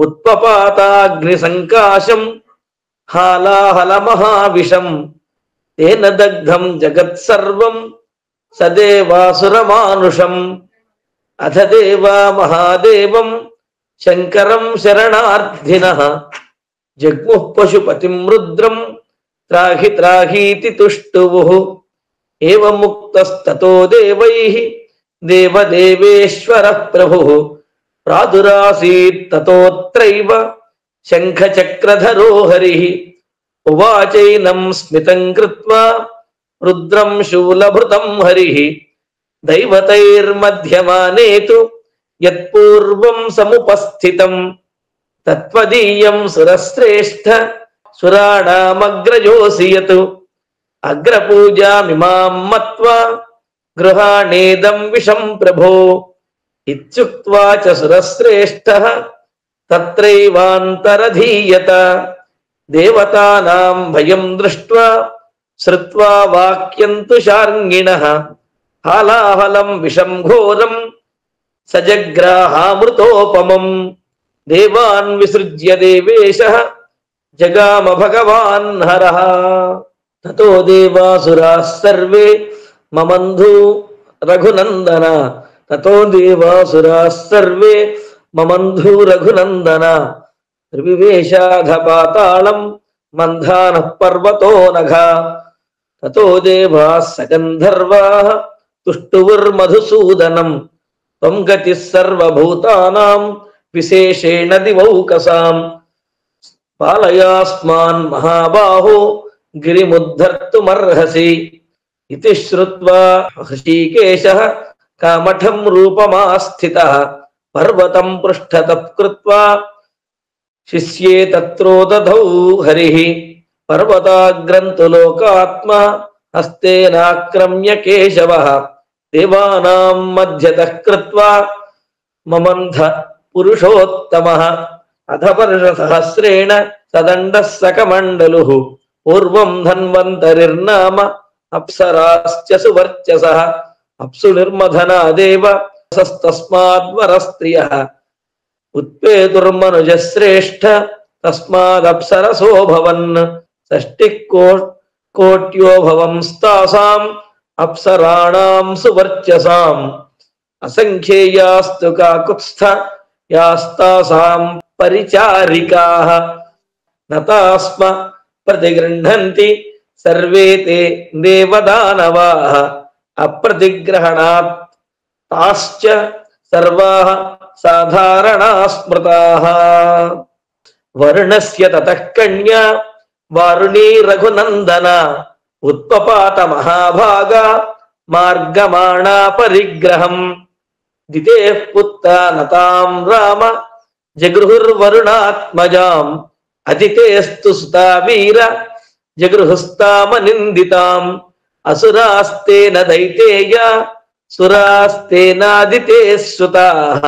उत्पपाताग्निसङ्काशं हालाहलमहाविषं तेन दग्धं जगत्सर्वं सदेवासुरमानुषम् अथ देवा महादेवं शङ्करं शरणार्थिनः जग्मुः पशुपतिं रुद्रं त्राहि त्राहीति तुष्टुवुः एवमुक्तस्ततो देवैः देवदेवेश्वरः प्रभुः प्रादुरासीत् ततोऽत्रैव शङ्खचक्रधरो हरिः उवाचैनं स्मितं कृत्वा रुद्रं शूलभृतं हरिः दैवतैर्मध्यमाने तु यत्पूर्वं समुपस्थितं तत्त्वदीयं सुरश्रेष्ठ सुराणामग्रजोऽसि यत् अग्रपूजामिमां मत्वा गृहाणेदं विषं प्रभो इत्युक्त्वा च सुरश्रेष्ठः तत्रैवान्तरधीयत देवतानां भयं दृष्ट्वा श्रुत्वा वाक्यं तुषार्ङ्गिणः हालाहलं विषं घोरं सजग्राहामृतोपमम् देवान् विसृज्य देवेशः जगाम भगवान् हरः ततो देवासुराः सर्वे ममन्धु रघुनन्दन ततो देवासुराः सर्वे ममन्धु रघुनन्दन त्रिविवेशाधपातालं मन्धानः पर्वतो नघा ततो देवाः सगन्धर्वाः तुष्टुवुर्मधुसूदनं त्वं गतिः सर्वभूतानां विशेषेण दिवौकसाम् पालयास्मान् महाबाहो गिरिमुद्धर्तुमर्हसि इति श्रुत्वा हृषीकेशः कामठं रूपमास्थितः पर्वतं पृष्ठतः कृत्वा शिष्ये तत्रो दधौ हरिः पर्वताग्रन्तु लोकात्मा हस्तेनाक्रम्य केशवः देवानां मध्यतः कृत्वा ममन्ध पुरुषोत्तमः अथ वर्षसहस्रेण सदण्डः सकमण्डलुः पूर्वं धन्वन्तरिर्नाम अप्सराश्च सुवर्चसः अप्सु निर्मधना देव तस्माद्वरस्त्रियः उत्पेतुर्मनुजश्रेष्ठ तस्मादप्सरसो भवन् षष्टिः कोट्यो भवंस्तासाम् अप्सराणां सुवर्चसाम् असंख्येयास्तु काकुत्स्थ यास्तासां परिचारिकाः नतास्म प्रतिगृह्णन्ति सर्वे ते देवदानवाः अप्रतिग्रहणात् ताश्च सर्वाः साधारणा स्मृताः वर्णस्य ततः कन्या वारुणी रघुनन्दन उत्पपात महाभागा मार्गमाणा परिग्रहम् दितेः पुत्रा नतां राम जगृहुर्वरुणात्मजाम् अदितेस्तु सुता वीर जगृहुस्तामनिन्दिताम् असुरास्तेन दैतेया सुरास्तेनादितेः सुताः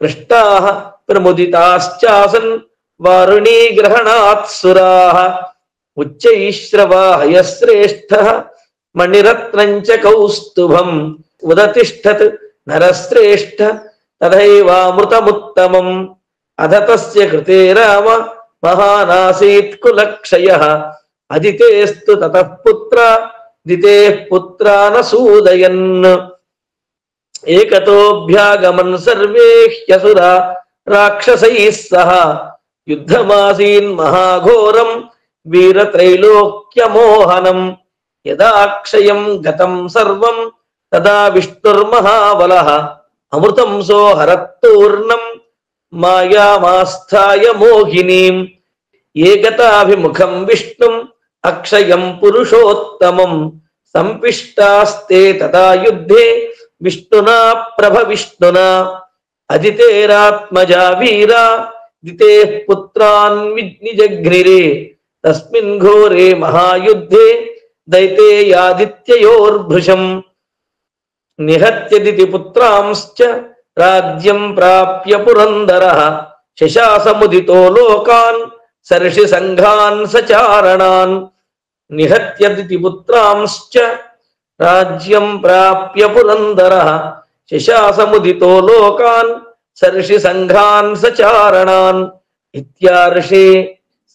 पृष्टाः प्रमुदिताश्चासन् वारुणी ग्रहणात् सुराः उच्चैश्रवाहयश्रेष्ठः मणिरत्नञ्च कौस्तुभम् उदतिष्ठत् नरश्रेष्ठ तथैवामृतमुत्तमम् अध तस्य कृते राम महानासीत् कुलक्षयः अदितेस्तु ततः पुत्रा दितेः पुत्रा न सूदयन् एकतोऽभ्यागमन् सर्वे ह्यसुरा రాక్షసైః సహ యుద్ధమాసీన్ మహాఘోరం వీరత్రైలోక్యమోహనం యదాక్షయం గతం సర్వం తదా విష్ణుర్మహాబలః అమృతం సోహరత్తూర్ణం మాయామాస్థాయ మోహినీం ఏకతాభిముఖం విష్ణుం అక్షయం పురుషోత్తమం సంపిష్టాస్తే తదా యుద్ధే విష్ణునా ప్రభవిష్ణునా అదితేరాత్మజా వీరా దితే పుత్రాన్ నిజఘ్నిరే తస్మిన్ ఘోరే మహాయుద్ధే దైతేయాదిత్యయోర్భృశం నిహత్యదితి పుత్రాంశ్చ రాజ్యం ప్రాప్య పురందరః శశాసముదితో లోకాన్ సర్షి సంఘాన్ సచారణాన్ నిహత్యదితి పుత్రాంశ్చ రాజ్యం ప్రాప్య పురందరః శశాసముదితో లోకాన్ సర్షి సంఘాన్ సచారణాన్ ఇత్యార్షే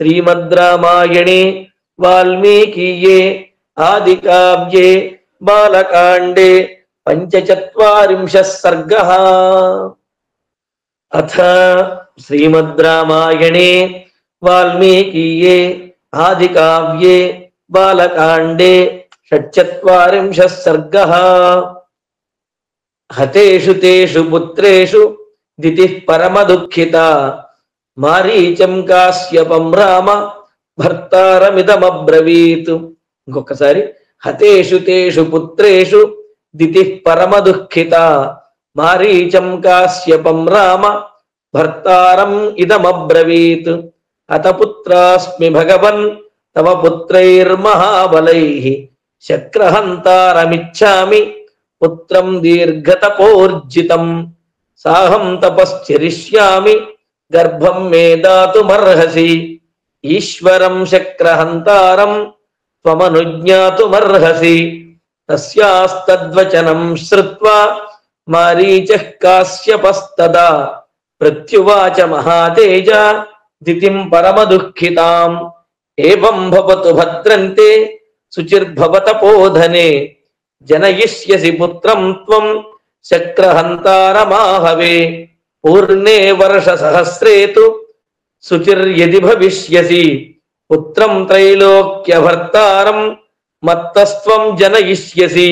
శ్రీమద్ రామాయణే వాల్మీకీయే ఆదికావ్యే బాలకాండే పంచచత్వారింశः సర్గः అథ శ్రీమద్ రామాయణే వాల్మీకీయే ఆదికావ్యే బాలకాండే షట్చత్వారింశः సర్గः హతేషు తేషు పుత్రేషు దితిః పరమదుఃఖితా మారీచం కాశ్యపం రామ భర్తారమిదమబ్రవీత్. ఇంకొకసారి హతేషు తేషు పుత్రేషు దితిః పరమదుఃఖితా మారీచం కాశ్యపం రామ భర్తారం ఇదమబ్రవీత్. అతపుత్రాస్మి భగవన్ తవ పుత్రైర్మహాబలైః శక్రహంతారమిచ్ఛామి పుత్రం దీర్ఘతపోర్జితం సాహం తపశ్చరిష్యామి గర్భం మే దాతుమర్హసి ఈశ్వరం శక్రహంతారం త్వమనుజ్ఞాతుమర్హసి. తస్యాస్తద్వచనం శ్రుత్వా మారీచః కాశ్యపస్తదా ప్రత్యువాచ మహాతేజ దితిం పరమదుఃఖితాం ఏవం భవతు భద్రంతే శుచిర్భవతపోధనే జనయిష్యసి పుత్రం త్వం శక్రహంతారమాహవే పూర్ణే వర్షసహస్రే తు శుచిర్యది భవిష్యసి పుత్రం త్రైలోక్యభర్తారం మత్తస్త్వం జనయిష్యసి.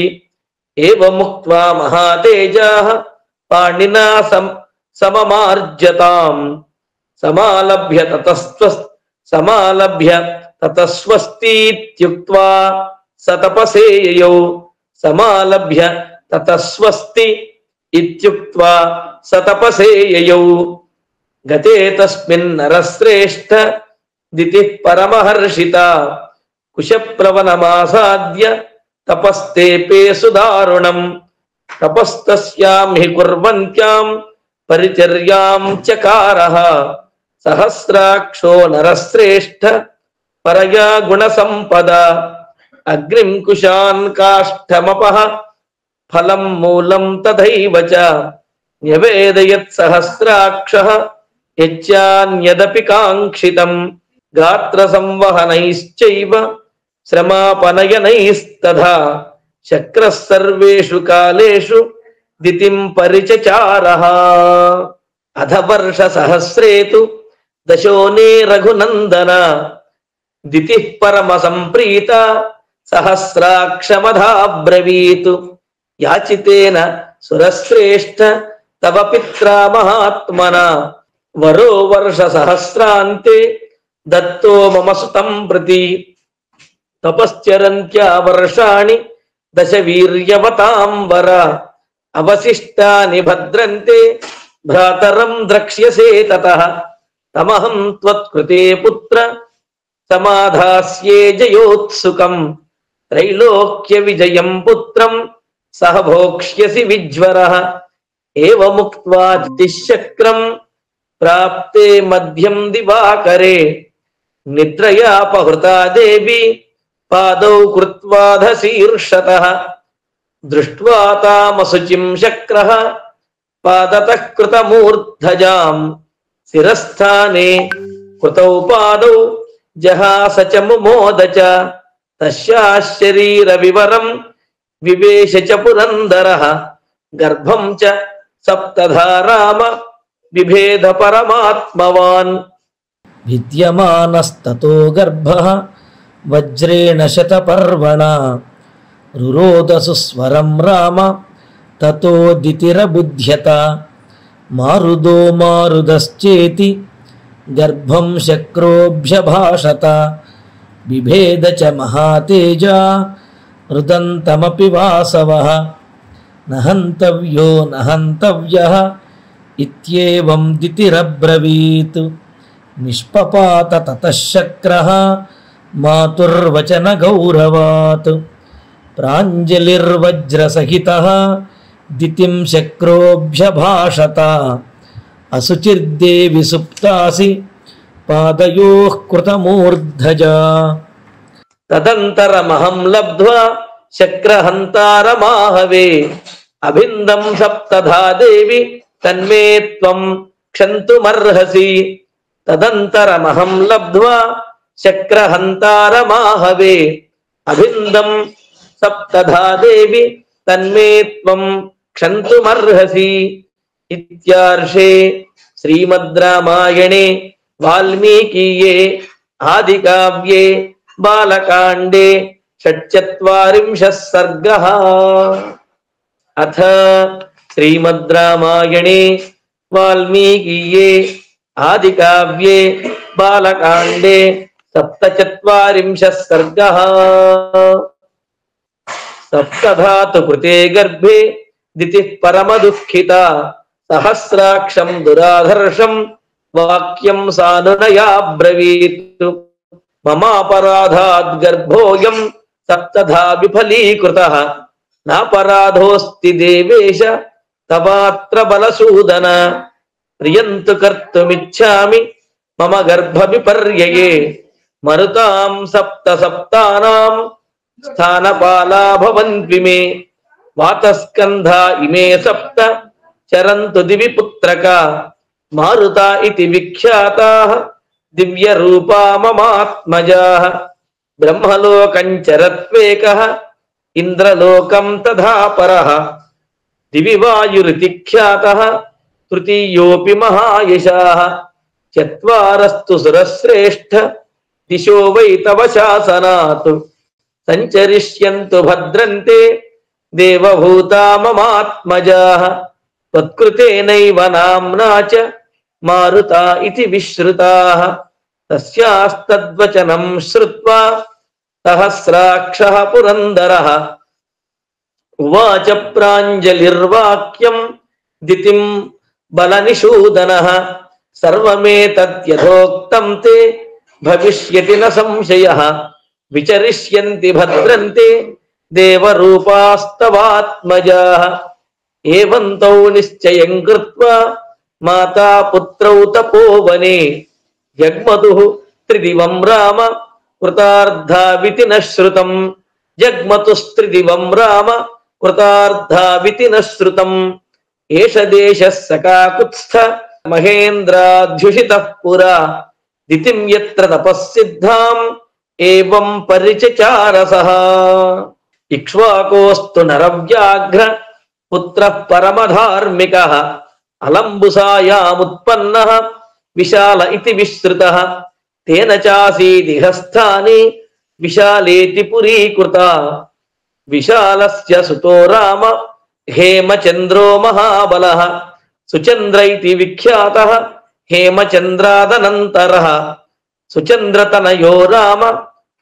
ఏవముక్త్వా మహాతేజాః పాణినా సమమార్జతాం సమాలభ్య తతస్వస్తిత్యుక్త్వా సతపసేయయౌ సమాలభ్య తతస్వస్తి ఇత్యుక్త్వా సతపసేయయౌ. గతే తస్మిన్ నరశ్రేష్ఠ దితిః పరమహర్షితా కుశప్లవనమాసాద్య తపస్తేపే సుదారుణం తపస్తస్యాం హి కుర్వంత్యాం పరిచర్యాం చకారః సహస్రాక్షో నరశ్రేష్ఠ పరయా గుణసంపద అగ్నిం కుశాన్ కాష్ఠమపః ఫలం మూలం తథైవ చ న్యవేదయత్ సహస్రాక్షః యచ్చాన్యదపి కాంక్షితం గాత్ర సంవహనైశ్చైవ శ్రమాపనయనైస్తథా శక్రః సర్వేషు కాలేషు దితిం పరిచచారః. అధవర్ష సహస్రే తు దశోనే రఘునందన దితిః పరమ సంప్రీత సహస్రాక్షమధాబ్రవీత్. యాచితేన సురశ్రేష్ఠ తవ పిత్రా మహాత్మనా వరో వర్ష సహస్రాంతే దత్తో మమ సుతం ప్రతి తపశ్చరంత్యా వర్షాణి దశ వీర్యవతాం వర అవశిష్టాని భద్రంతే భ్రాతరం ద్రక్ష్యసే తతః తమహం త్వత్కృతే పుత్ర సమాధాస్యే జయోత్సుకం త్రైలోక్య విజయం పుత్రం సహ భోక్ష్యసి విజ్వరః. ఏవముక్త్వా దిశక్రం ప్రాప్తే మధ్యం దివాకరే నిద్రయాపహృతా దేవి పాదౌ కృత్వాధశీర్షతః దృష్ట్వా తామశుచిం శక్రః పాదతః కృతమూర్ధజాం శిరస్థానే కృతౌ పాదౌ జహాస చ ముమోద చ తస్యాః శరీర వివరం వివేశ చ పురందరః గర్భం చ సప్తధా రామ బిభేద పరమాత్మవాన్. విద్యమానస్తతో గర్భః వజ్రేణ శతపర్వణ రురోదసు స్వరం రామ తతోదితిరబుధ్యత మారుదో మారుదశ్చేతి గర్భం శక్రోభ్యభాషత బిభేద చ మహాతేజ రుదంతమపి వాసవః నహంతవ్యో నహంతవ్యః ఇత్యేవం దితిరబ్రవీత్ నిష్పపాత తతః శక్రః మాతుర్వచన గౌరవాత్ ప్రాంజలిర్వజ్రసహితః దితిం శక్రోభ్యభాషత అశుచిర్దేవి సుప్తాసి పాదయోః కృతమూర్ధజా. తదంతరమహం లబ్ధ్వా శక్రహంతారమాహవే అభిందం సప్తధా దేవి తన్మే త్వం క్షంతుమర్హసి. తదంతరమహం లబ్ధ్వా శక్రహంతారమాహవే అభిందం సప్తధా దేవి తన్మే త్వం క్షంతుమర్హసి. ఇత్యార్షే శ్రీమద్ రామాయణే వాల్మీకీయే ఆదికావ్యే బాలకాండే షట్చత్వారింశః సర్గః. అథ శ్రీమద్ రామాయణే వాల్మీకీయే ఆదికావ్యే బాలకాండే సప్తచత్వారింశః సర్గః. సప్తధాతు కృతే గర్భే దితిః పరమదుఃఖితా సహస్రాక్షం దురాధర్షం వాక్యం సానునయా బ్రవీత్. మమాపరాధాద్ గర్భోయం సప్తధా విఫలీకృతః నాపరాధోస్తి దేవేశ తవాత్ర బలసూదన. ప్రియంతు కర్తుమిచ్ఛామి మమ గర్భ విపర్యయే మరుతాం సప్త సప్తానాం స్థానపాలా భవంత్విమే. వాతస్కంధా ఇమే సప్త చరంతు దివి పుత్రక మారుతా ఇతి విఖ్యాతాః దివ్య రూపా మమాత్మజాః. బ్రహ్మలోకం చరత్వేకః ఇంద్రలోకం తథా పరః దివి వాయురితి ఖ్యాతః తృతీయోపి మహాయశాః. చత్వారస్తు సురశ్రేష్ఠ దిశో వై తవ శాసనాత్ సంచరిష్యంతు భద్రంతే దేవభూతా మమాత్మజాః. త్వత్కృతేనైవ నామ్నా చ మారుతా ఇతి విశ్రుతాః. తస్యాస్తద్వచనం శ్రుత్వా సహస్రాక్షః పురందరః ఉవాచ ప్రాంజలిర్వాక్యం దితిం బలనిషూదనః. సర్వమేతద్యథోక్తం తే భవిష్యతి న సంశయః. విచరిష్యంతి భద్రంతే దేవరూపాస్తవాత్మజాః. ఏవం తౌ నిశ్చయం కృత్వా మాతా పుత్రౌ తపోవనే జగ్మతుః త్రిదివం రామ కృతార్థావితి న శ్రుతం. జగ్మతుస్త్రిదివం రామ కృతార్థావితి న శ్రుతం. ఏష దేశః సకాకుత్స్థ మహేంద్రాధ్యుషితః పురా దితిం యత్ర తపస్సిద్ధాం ఏవం పరిచచారసః. ఇక్ష్వాకోస్తు నరవ్యాఘ్ర పుత్రః పరమధార్మికః అలంబుసాయాముత్పన్నః విశాల ఇతి విశ్రుతః. తేన చాసీదిహ స్థానే విశాలేతి పురీకృతా. విశాలస్య సుతో రామ హేమచంద్రో మహాబలః సుచంద్ర ఇతి విఖ్యాతః హేమచంద్రాదనంతరః. సుచంద్రతనయో రామ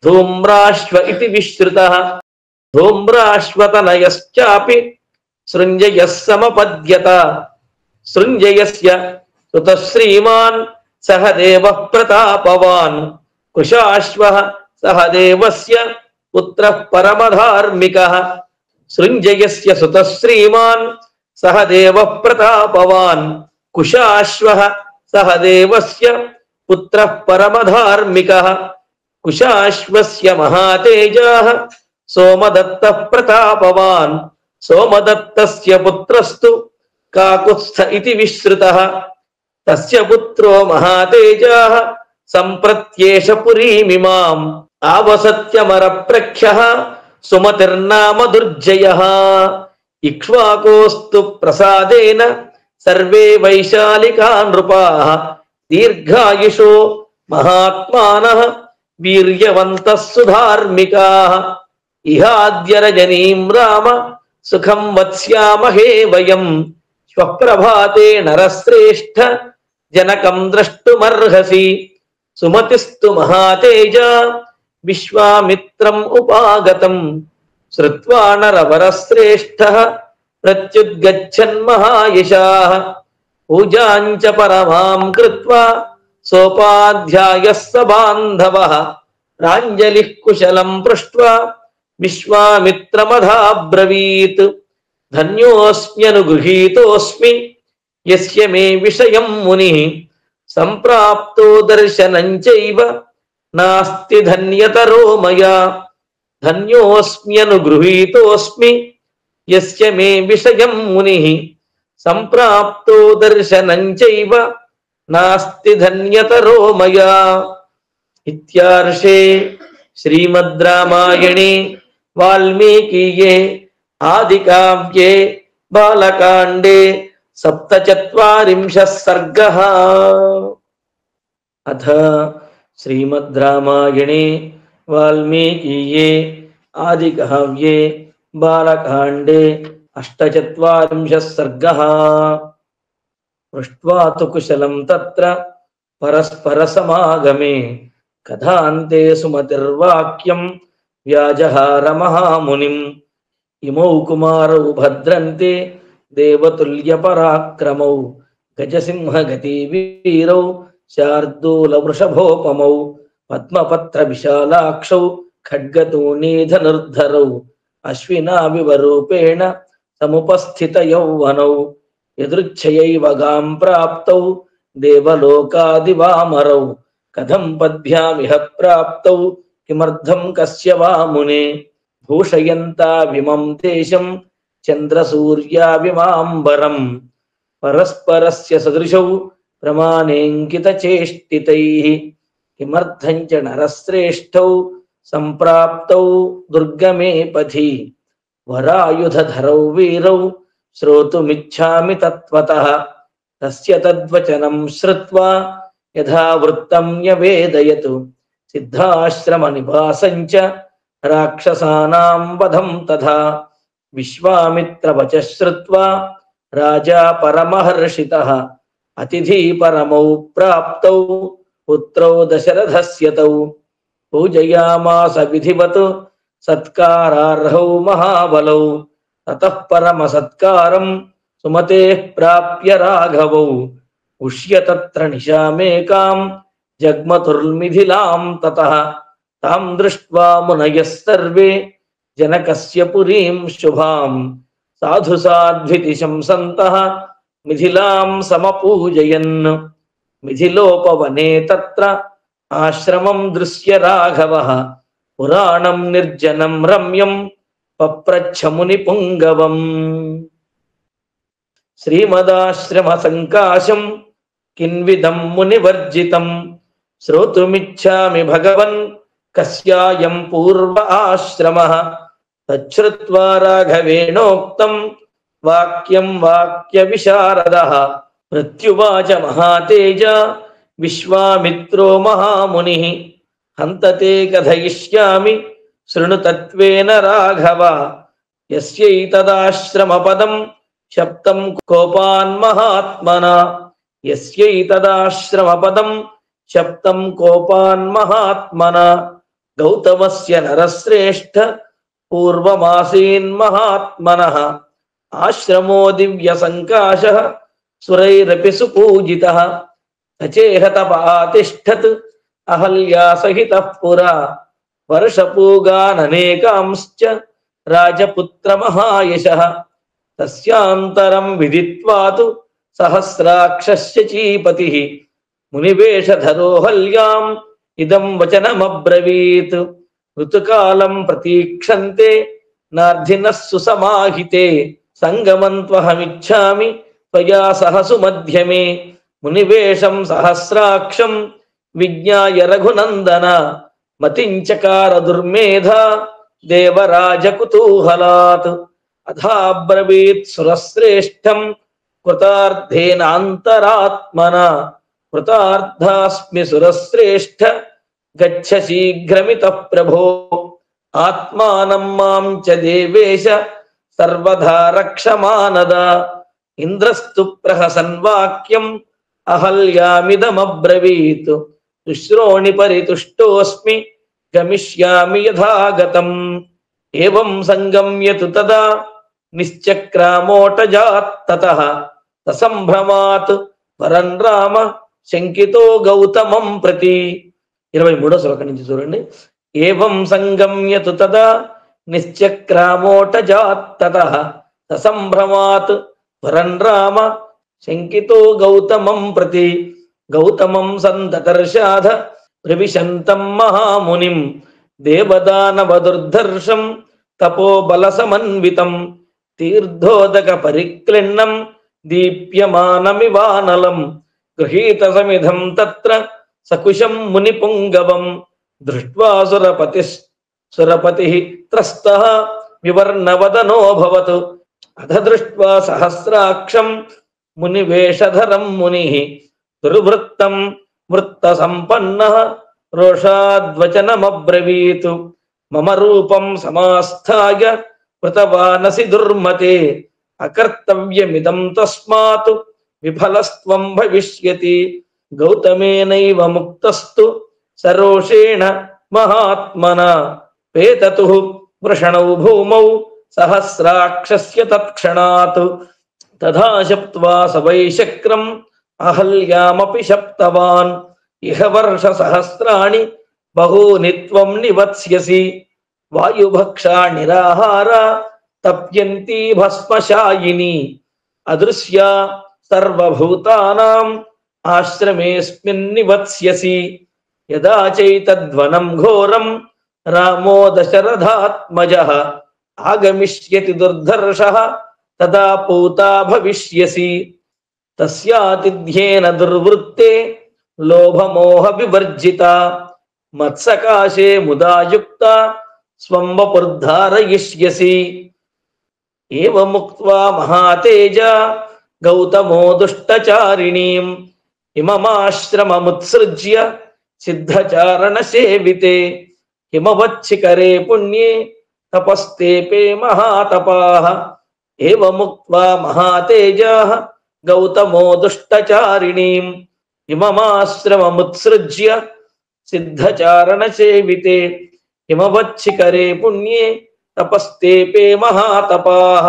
ధూమ్రాశ్వ ఇతి విశ్రుతః. ధూమ్రాశ్వతనయశ్చాపి సృంజయః సమపద్యత. సృంజయస్య సుతః శ్రీమాన్ సహదేవః ప్రతాపవాన్. కుశాశ్వః సహదేవస్య పుత్రః పరమధార్మికః. సృంజయస్య సుతః శ్రీమాన్ సహదేవః ప్రతాపవాన్. కుశాశ్వః సహదేవస్య పుత్రః పరమధార్మికః. కుశాశ్వస్య మహాతేజాః సోమదత్తః ప్రతాపవాన్. సోమదత్తస్య పుత్రస్తు కాకుత్స్థ ఇతి విశ్రుతః. తస్య పుత్రో మహాతేజాః సంప్రత్యేష పురీమిమాం. ఆవసత్యమరప్రఖ్యః సుమతిర్నామ దుర్జయః. ఇక్ష్వాకోస్తు ప్రసాదేన సర్వే వైశాలికా నృపాః దీర్ఘాయుషో మహాత్మానః వీర్యవంతః సుధార్మికాః ఇహాద్య రజనీం రామ సుఖం వత్స్యామహే వయం శ్వప్రభాతే నరశ్రేష్ఠ జనకం ద్రష్టుమర్హసి సుమతిస్తు మహాతేజ విశ్వామిత్రం ఉపాగతం శ్రుత్వా నరవరశ్రేష్ఠః ప్రత్యుద్గచ్చన్ మహాయశాః పూజాంచ పరమాం కృత్వా సోపాధ్యాయః స బాంధవః ప్రాంజలిః కుశలం పృష్ట్వా విశ్వామిత్రమధాబ్రవీత్ ధన్యోస్మ్యనుగృహీతోస్మి యస్య మే విషయం మునిః సంప్రాప్తో దర్శనం చైవ నాస్తి ధన్యతరో మయా ధన్యోస్మ్యనుగృహీతోస్మి యస్య మే విషయం మునిః సంప్రాప్తో దర్శనం చైవ నాస్తి ధన్యతరో మయా. ఇత్యార్షే శ్రీమద్ రామాయణే వాల్మీకీయే ఆదికావ్యే బాలకాండే సప్తచత్వారింశః సర్గః. అథ శ్రీమద్ రామాయణే వాల్మీకీయే ఆదికావ్యే బాలకాండే అష్టచత్వారింశः సర్గः. పృష్ట్వా తు కుశలం తత్ర పరస్పర సమాగమే కథాంతే సుమతిర్వాక్యం వ్యాజహార మహామునిం. ఇమౌ కుమారౌ భద్రంతే దేవతుల్య పరాక్రమౌ గజసింహగతి వీరౌ శార్దూల వృషభోపమౌ పద్మపత్ర విశాలాక్షౌ ఖడ్గతూణీధనుర్ధరౌ అశ్వినావివ రూపేణ సముపస్థిత యౌవనౌ యదృచ్ఛయైవ గాం ప్రాప్తౌ దేవలోకాదివామరౌ కథం పద్భ్యామిహ ప్రాప్తౌ కిమర్థం కస్య వా మునే భూషయంతా విమం దేశం చంద్రసూర్యావిమాంబరం పరస్పరస్య సదృశౌ ప్రమాణేంకిత చేష్టితైః కిమర్థం చ నరశ్రేష్ఠౌ సంప్రాప్తౌ దుర్గమే పథి వరాయుధధరౌ వీరౌ శ్రోతుమిచ్ఛామి తత్వతః తస్య తద్వచనం శ్రుత్వా యథా వృత్తం న్యవేదయతు సిద్ధాశ్రమ నివాసం చ రాక్షసానాం వధం తథా. విశ్వామిత్రవచ శ్రుత్వా రాజా పరమహర్షితః అతిథి పరమౌ ప్రాప్తౌ పుత్రౌ దశరథస్య తౌ పూజయామాస విధివత్ సత్కారార్హౌ మహాబలౌ తతః పరమ సత్కారం సుమతేః ప్రాప్య రాఘవౌ ఉష్య తత్ర నిశామేకాం జగ్మతుర్మిథిలాం తతః తాం దృష్ట్వా మునయః సర్వే జనకస్య పురీం శుభాం సాధు సాధ్వితి శంసంతః మిథిలాం సమపూజయన్. మిథిలోపవనే తత్ర ఆశ్రమం దృశ్య రాఘవః పురాణం నిర్జనం రమ్యం పప్రచ్ఛ ముని పుంగవం. శ్రీమదాశ్రమ సంకాశం కిన్విదం మునివర్జితం శ్రోతుమిచ్ఛామి భగవన్ కస్యాయం పూర్వ ఆశ్రమః. తచ్ఛ్రుత్వా రాఘవేణోక్తం వాక్యం వాక్య విశారదః ప్రత్యువాచ మహాతేజ విశ్వామిత్రో మహామునిః హంతతే కథయిష్యామి శృణు తత్వేన రాఘవ. యస్యైతదాశ్రమపదం శప్తం కోపాన్ మహాత్మనా యస్యైతదాశ్రమపదం శప్తం కోపాన్ మహాత్మనా గౌతమస్య నరశ్రేష్ఠ పూర్వమాసీన్ మహాత్మనః ఆశ్రమో దివ్య సంకాశః సురైరపి సుపూజితః సచేహ తపాతిష్ఠత్ అహల్యా సహితః పురా వర్షపూగాననేకాంశ్చ రాజపుత్ర మహాయశః. తస్యాంతరం విదిత్వా తు సహస్రాక్షస్య చీపతిః మునివేషధరోహల్యాం ఇదం వచనమబ్రవీత్. ఋతుకాలం ప్రతీక్షంతే నార్ధినః సుసమాహితే సంగమంత్వహమిచ్ఛామి త్వయా సహ సుమధ్యమే. మునివేషం సహస్రాక్షం విజ్ఞాయ రఘునందన మతించకార దుర్మేధ దేవరాజ కుతూహలాత్. అథాబ్రవీత్ సురశ్రేష్టం కృతార్థేనాంతరాత్మన కృతార్థాస్మి సురశ్రేష్ఠ గచ్చ శీఘ్రమిత ప్రభో ఆత్మానం మాం చ దేవేశ సర్వదా రక్షమానద ఇంద్రస్తు ప్రహసన్ వాక్యం అహల్యామిదమబ్రవీత్ తుశ్రోణి పరితుష్టోస్మి గమిష్యామి యథాగతం ఏవం సంగమ్యతు తదా నిశ్చక్రామోటజాత్ తతః ససంభ్రమాత్ వరన్ రామ శంకితో గౌతమం ప్రతి 23వ శ్లోకం నుంచి చూడండి. ఏవం సంగమ్యతు తదా నిశ్చక్రామోటజాత్ తతః ససంభ్రమాత్ వరన్ రామ శంకితో గౌతమం ప్రతి గౌతమం సంతతర్షాధ ప్రవిశంతం మహామునిం దేవదానవదుర్ధర్షం తపోబలసమన్వితం తీర్థోదక పరిక్లిన్నం దీప్యమానమివానలం గృహీత సమిధం తత్ర సకుశం మునిపుంగవం దృష్ట్వా సురపతిః త్రస్తః వివర్ణవదనోభవత్ అథ దృష్ట్వా సహస్రాక్షం మునివేషధరం మునిః దుర్వృత్తం వృత్తసంపన్నః రోషాద్వచనమబ్రవీత్ మమ రూపం సమాస్థాయ కృతవానసి దుర్మతే అకర్తవ్యమిదం తస్మాత్ విఫలస్త్వం భవిష్యతి గౌతమేనైవ ముక్తస్తు సరోషేణ మహాత్మన పేతతుః వృషణౌ భూమౌ సహస్రాక్షస్య తత్క్షణాత్ తథా శప్త్వా స వై శక్రం అహల్యామపి శప్తవాన్ ఇహ వర్ష సహస్రాణి బహూని త్వం నివత్స్యసి వాయుభక్షా నిరాహార తప్యంతి భస్మశాయిని అదృశ్యా సర్వభూతానాం ఆశ్రమేస్మిన్ నివత్స్యసి యదా చైతద్వనం ఘోరం రామో దశరథాత్మజః ఆగమిష్యతి దుర్ధర్షః తదా పూతా భవిష్యసి తస్యాతిథ్యేన దుర్వృత్తే లోభమోహ వివర్జిత మత్సకాశే ముదాయుక్త స్వం వపుర్ధారయిష్యసి ఏవముక్త్వా మహాతేజ గౌతమో దుష్టచారిణీం ఇమమాశ్రమముత్సృజ్య సిద్ధచారణ సేవితే హిమవచ్చికరే పుణ్యే తపస్తేపే మహాతపాః ఏవముక్త్వా మహాతేజాః గౌతమో దుష్టచారిణీం ఇమమాశ్రమముత్సృజ్య సిద్ధచారణ సేవితే హిమవచ్చికరే పుణ్యే తపస్తేపే మహాతపాః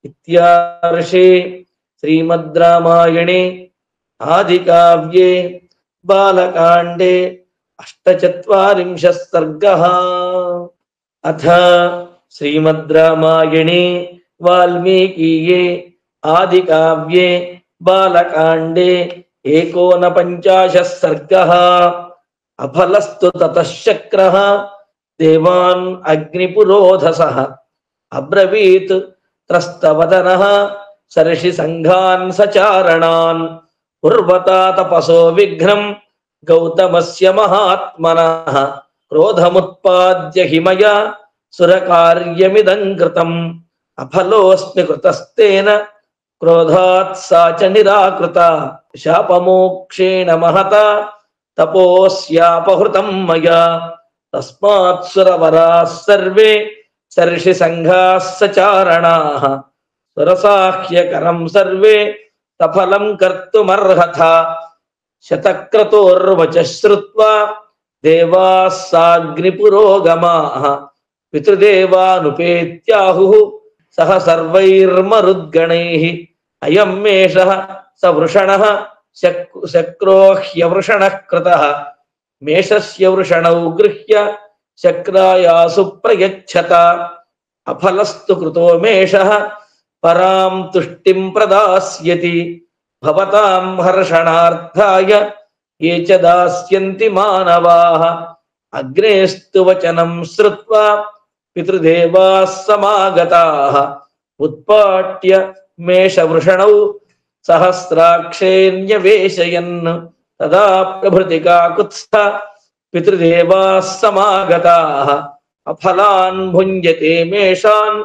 ఇత్యార్షే శ్రీమద్ రామాయణే ఆదికావ్యే బాలకాండే 48 సర్గః. అథ శ్రీమద్ రామాయణే వాల్మీకీయే ఆదికావ్యే బాలకాండే 49 సర్గః. అఫలస్తు తతః శక్రః దేవాన్ అగ్నిపురోధసః అబ్రవీత్ త్రస్తవదనః సర్షి సంఘాన్ సచారణాన్ ఉర్వతా తపసో విఘ్నం గౌతమస్య మహాత్మనః క్రోధముత్పాద్య హిమయా సురకార్యమిదం కృతం అఫలోస్మి కృతస్తేన క్రోధాత్ సా చ నిరాకృత శాపమోక్షేణ మహతా తపోస్యాపహృతం మయా తస్మాత్ సురవరాః సర్వే సర్షి సంఘాః సచారణాః సురసాహ్యకరం సర్వే సఫలం కర్తుమర్హత శతక్రతోర్వచ శ్రుత్వా దేవాః సాగ్నిపురోగమాః పితృదేవానుపేత్యాహుః సహ సర్వైర్మరుద్గణైః అయం మేషః స వృషణః శక్రో హ్యవృషణః కృతః మేషస్య వృషణౌ గృహ్య శక్రాయాసు ప్రయచ్చత అఫలస్తు కృతో మేషః పరాం తుష్టిం ప్రదాస్యతి భవతాం హర్షణార్థాయ ఏ చ దాస్యంతి మానవాః అగ్నేస్తు వచనం శ్రుత్వా పితృదేవాః సమాగతాః ఉత్పాట్య మేషవృషణౌ సహస్రాక్షేణ్యవేశయన్ తదా ప్రభృతి కాకుత్స్థ పితృదేవాః సమాగతాః అఫలాన్ భుంజతే మేషాన్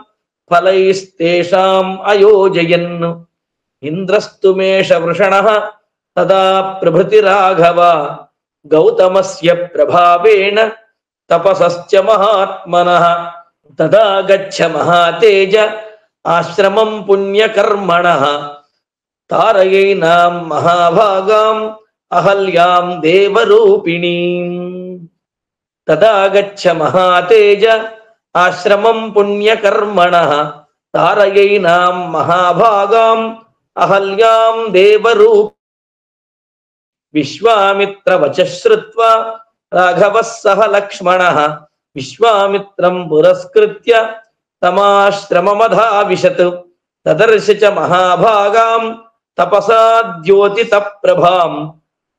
ఫలైస్తేషాం అయోజయన్ ఇంద్రస్తు మేష వృషణః తదా ప్రభృతి రాఘవ గౌతమస్య ప్రభావేణ తపసశ్చ మహాత్మనః తదా గచ్చ మహాతేజ ఆశ్రమం పుణ్యకర్మణః తారయైనాం మహాభాగాం అహల్యాం దేవరూపిణీం తదా గచ్చ మహాతేజ ఆశ్రమం పుణ్యకర్మణః తారయైనాం మహాభాగాం అహల్యాం దేవరూప విశ్వామిత్రవచ శ్రుత్వా రాఘవః సహ లక్ష్మణః విశ్వామిత్రం పురస్కృత్య తమాశ్రమమధావిశత్ తదర్శ చ మహాభాగాం తపసా ద్యోతితప్రభాం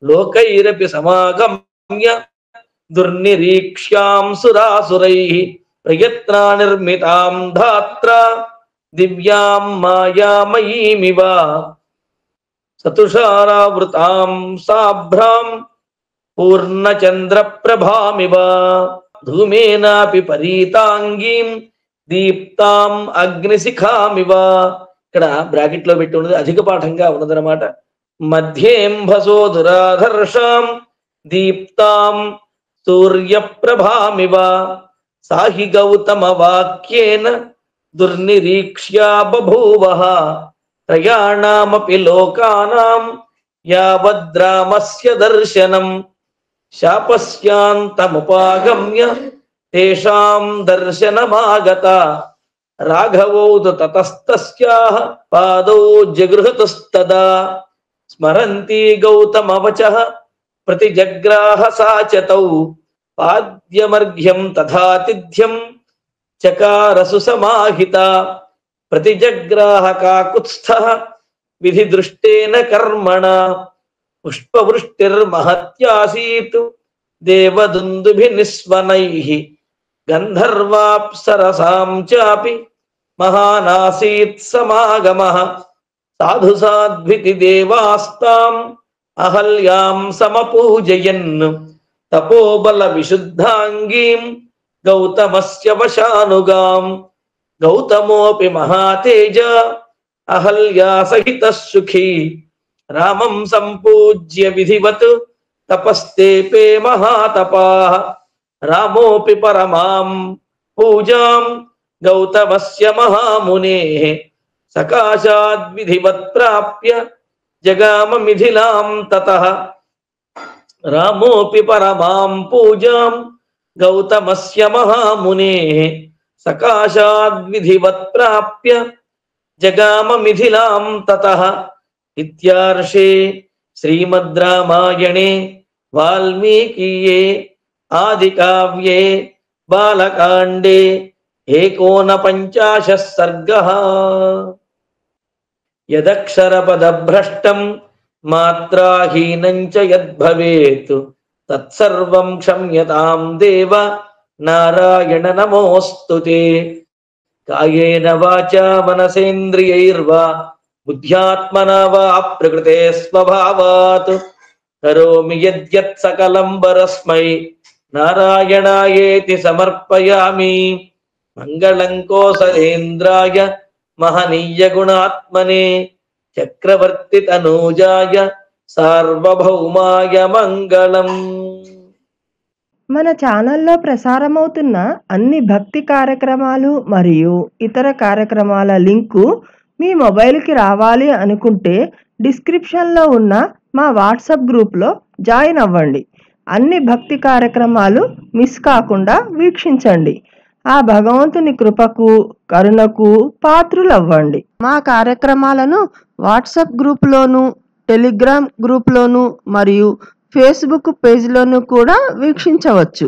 లోకైరపి సమాగమ్య దుర్నిరీక్ష్యాం సురాసురైః ప్రయత్నా నిర్మితాం ధాత్రా దివ్యాం మాయామయీమివ సతుషారావృతాం సాభ్రాం పూర్ణచంద్రప్రభామివ ధూమేనాపి పరీతాంగీం దీప్తాం అగ్నిశిఖామివ. ఇక్కడ బ్రాకెట్ లో పెట్టి ఉన్నది అధిక పాఠంగా ఉన్నదన్నమాట. మధ్యేంభసో దురాధర్షాం దీప్తాం సూర్యప్రభామివ సాహి గౌతమ వాక్యేన దుర్నిరీక్ష్యా బభూవః త్రయాణామపి లోకానాం యావద్రామస్య దర్శనం శాపస్యాంతముపాగమ్య తేషాం దర్శనమాగత రాఘవౌ తతస్తస్యాః పాదౌ జగృహతుస్తదా స్మరంతి గౌతమవచః ప్రతిజగ్రాహ సాచతౌ పాద్యమర్ఘ్యం తథాతిథ్యం చకారసు సమాహిత ప్రతిజగ్రాహ కాకుత్స్థః విధి దృష్టేన కర్మణ పుష్పవృష్టిర్మహత్యాసీత్ దేవదుందుభి నిస్వనైః గంధర్వాప్సరసాం చాపి మహానాసీత్ సమాగమః సాధు సాధ్వితి దేవాస్తాం అహల్యాం సమపూజయన్ తపోబల విశుద్ధాంగీం గౌతమస్య వశానుగాం గౌతమోపి మహాతేజ అహల్యా సహితః సుఖీ రామం సంపూజ్య విధివత్ తపస్తేపే మహాతపాః రామోపి పరమాం పూజాం గౌతమస్య మహామునేః సకాశాద్విధివత్ ప్రాప్య జగామ మిథిలాం తతః రామోపి పరమాం పూజాం గౌతమస్య మహామునేః సకాశాద్విధివత్ ప్రాప్య జగామ మిథిలాం తతః. ఇత్యార్షే శ్రీమద్ రామాయణే వాల్మీకీయే ఆదికావ్యే బాలకాండే 49 సర్గః. యదక్షరపదభ్రష్టం మాత్రాహీనం చ యద్భవేత్ తత్సర్వం క్షమ్యతాం దేవ నారాయణ నమోస్తుతే. కాయేన వాచా మనసేంద్రియైర్వా బుద్ధ్యాత్మనా వా ప్రకృతే స్వభావాత్ కరోమి యద్యత్ సకలం పరస్మై నారాయణాయేతి సమర్పయామి. మంగళం కోసలేంద్రాయ మహనీయ గుణాత్మనే చక్రవర్తి తనూజాయ సార్వభౌమాయ మంగళం. మన ఛానల్లో ప్రసారమవుతున్న అన్ని భక్తి కార్యక్రమాలు మరియు ఇతర కార్యక్రమాల లింకు మీ మొబైల్కి రావాలి అనుకుంటే డిస్క్రిప్షన్లో ఉన్న మా వాట్సాప్ గ్రూప్లో జాయిన్ అవ్వండి. అన్ని భక్తి కార్యక్రమాలు మిస్ కాకుండా వీక్షించండి. ఆ భగవంతుని కృపకు కరుణకు పాత్రులవ్వండి. మా కార్యక్రమాలను వాట్సాప్ గ్రూప్లోను, టెలిగ్రామ్ గ్రూప్లోను మరియు ఫేస్బుక్ పేజ్లోను కూడా వీక్షించవచ్చు.